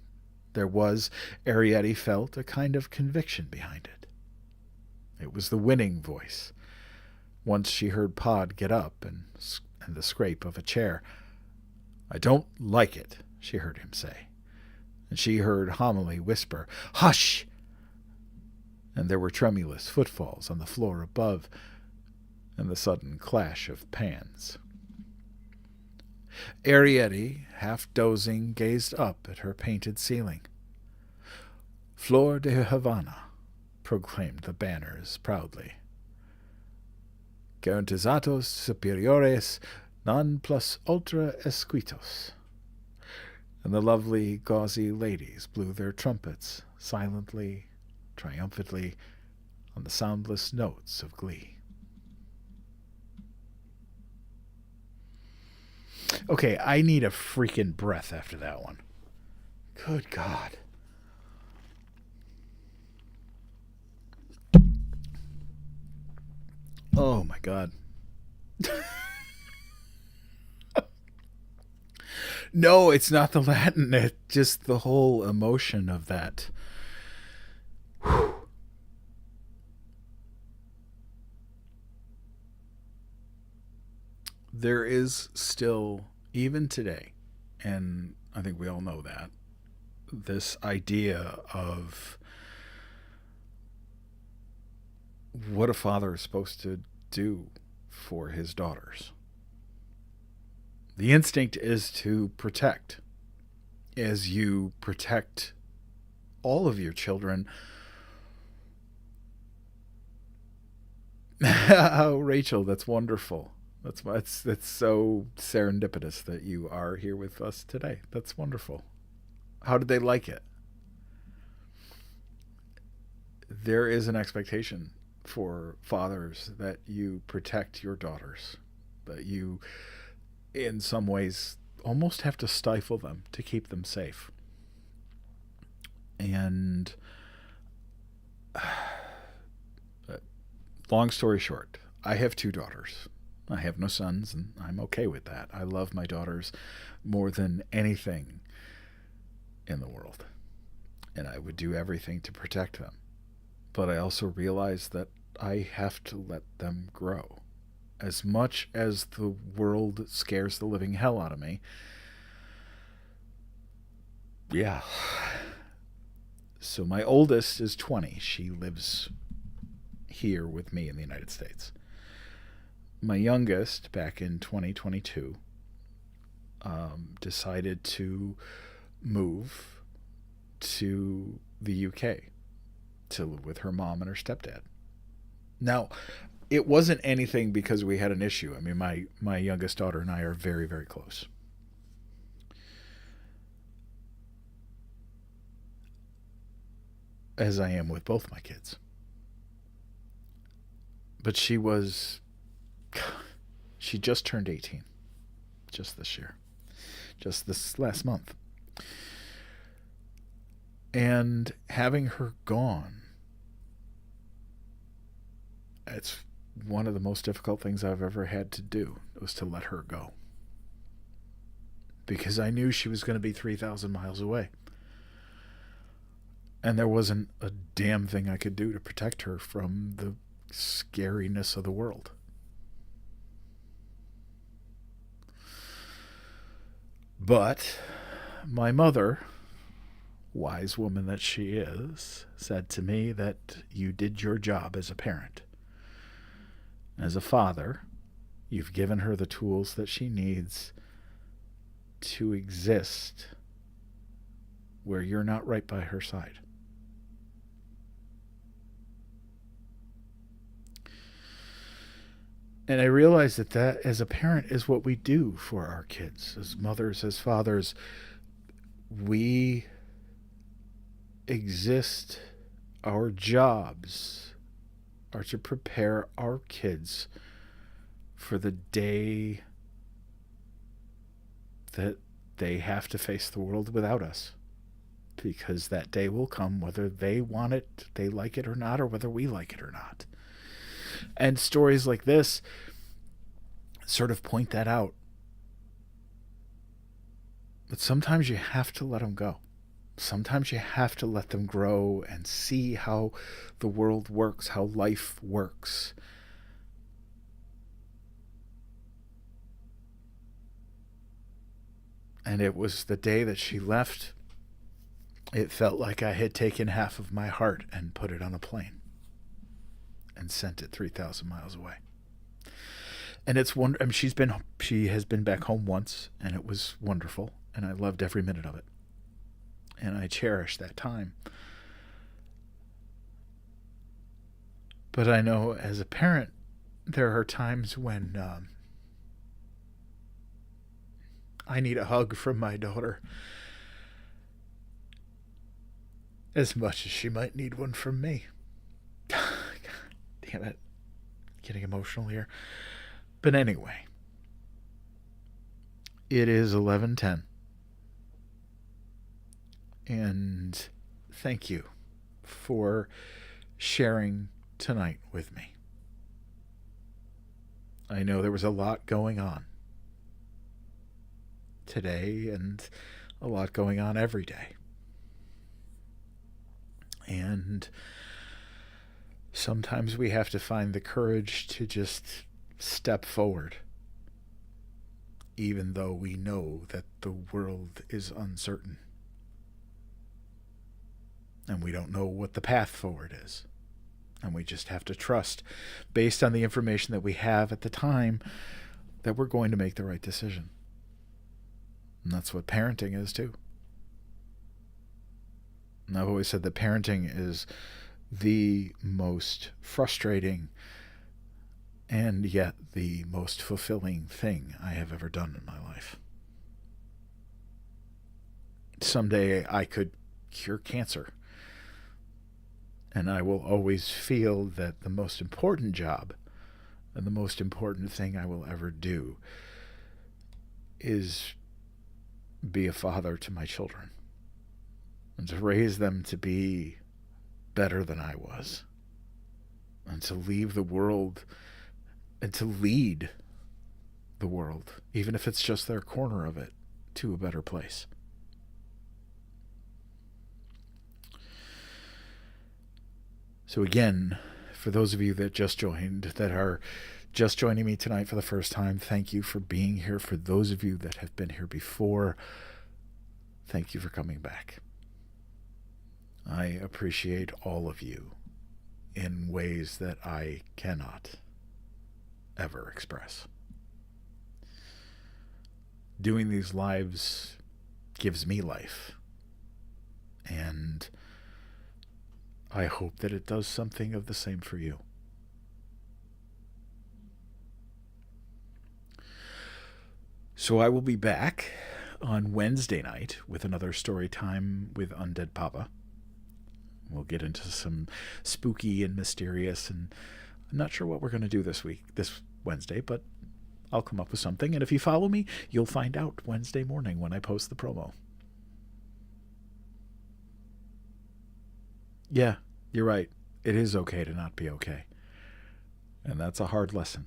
There was, Arietti felt, a kind of conviction behind it. It was the winning voice. Once she heard Pod get up and the scrape of a chair. "I don't like it," she heard him say. And she heard Homily whisper, "Hush!" And there were tremulous footfalls on the floor above, and the sudden clash of pans. Arietti, half dozing, gazed up at her painted ceiling. "Flor de Havana," proclaimed the banners proudly. "Garantizatos superiores non plus ultra esquitos." And the lovely, gauzy ladies blew their trumpets silently, triumphantly, on the soundless notes of glee. Okay, I need a freaking breath after that one. Good God. Oh my God. No, it's not the Latin. It's just the whole emotion of that. Whew. There is still, even today, and I think we all know that, this idea of what a father is supposed to do for his daughters. The instinct is to protect. As you protect all of your children. Oh, Rachel, that's wonderful. That's so serendipitous that you are here with us today. That's wonderful. How did they like it? There is an expectation for fathers that you protect your daughters, that you, in some ways, almost have to stifle them to keep them safe. And long story short, I have two daughters. I have no sons, and I'm okay with that. I love my daughters more than anything in the world, and I would do everything to protect them. But I also realize that I have to let them grow. As much as the world scares the living hell out of me, yeah. So my oldest is 20. She lives here with me in the United States. My youngest, back in 2022, decided to move to the UK to live with her mom and her stepdad. Now, it wasn't anything because we had an issue. I mean, my youngest daughter and I are very, very close. As I am with both my kids. But she just turned 18. Just this year. Just this last month. And having her gone, it's one of the most difficult things I've ever had to do, was to let her go. Because I knew she was going to be 3,000 miles away. And there wasn't a damn thing I could do to protect her from the scariness of the world. But my mother, wise woman that she is, said to me that you did your job as a parent. As a father, you've given her the tools that she needs to exist where you're not right by her side. And I realize that as a parent is what we do for our kids. As mothers, as fathers, we exist, our jobs are to prepare our kids for the day that they have to face the world without us. Because that day will come whether they want it, they like it or not, or whether we like it or not. And stories like this sort of point that out. But sometimes you have to let them go. Sometimes you have to let them grow and see how the world works, how life works. And it was the day that she left, it felt like I had taken half of my heart and put it on a plane and sent it 3,000 miles away. And it's I mean, she has been back home once, and it was wonderful, and I loved every minute of it. And I cherish that time. But I know as a parent, there are times when I need a hug from my daughter as much as she might need one from me. Damn it. Getting emotional here. But anyway, it is 11:10. And thank you for sharing tonight with me. I know there was a lot going on today and a lot going on every day. And sometimes we have to find the courage to just step forward, even though we know that the world is uncertain. And we don't know what the path forward is. And we just have to trust, based on the information that we have at the time, that we're going to make the right decision. And that's what parenting is too. And I've always said that parenting is the most frustrating and yet the most fulfilling thing I have ever done in my life. Someday I could cure cancer. And I will always feel that the most important job and the most important thing I will ever do is be a father to my children and to raise them to be better than I was. and to leave the world and to lead the world, even if it's just their corner of it, to a better place. So again, for those of you that just joined, that are just joining me tonight for the first time, thank you for being here. For those of you that have been here before, thank you for coming back. I appreciate all of you in ways that I cannot ever express. Doing these lives gives me life, and I hope that it does something of the same for you. So I will be back on Wednesday night with another story time with Undead Papa. We'll get into some spooky and mysterious, and I'm not sure what we're going to do this Wednesday, but I'll come up with something, and if you follow me, you'll find out Wednesday morning when I post the promo. Yeah, you're right. It is okay to not be okay. And that's a hard lesson.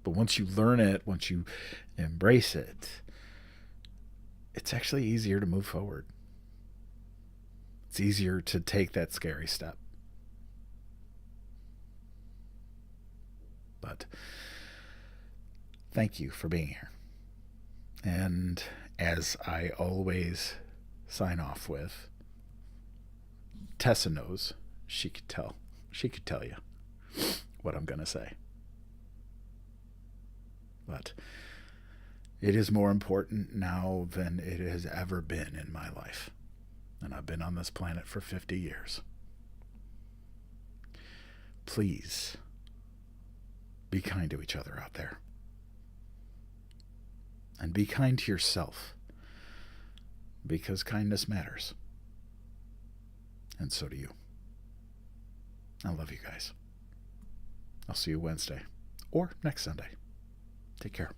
But once you learn it, once you embrace it, it's actually easier to move forward. It's easier to take that scary step. But thank you for being here. And as I always sign off with, Tessa knows. She could tell. She could tell you what I'm going to say. But it is more important now than it has ever been in my life. And I've been on this planet for 50 years. Please be kind to each other out there. And be kind to yourself. Because kindness matters. And so do you. I love you guys. I'll see you Wednesday or next Sunday. Take care.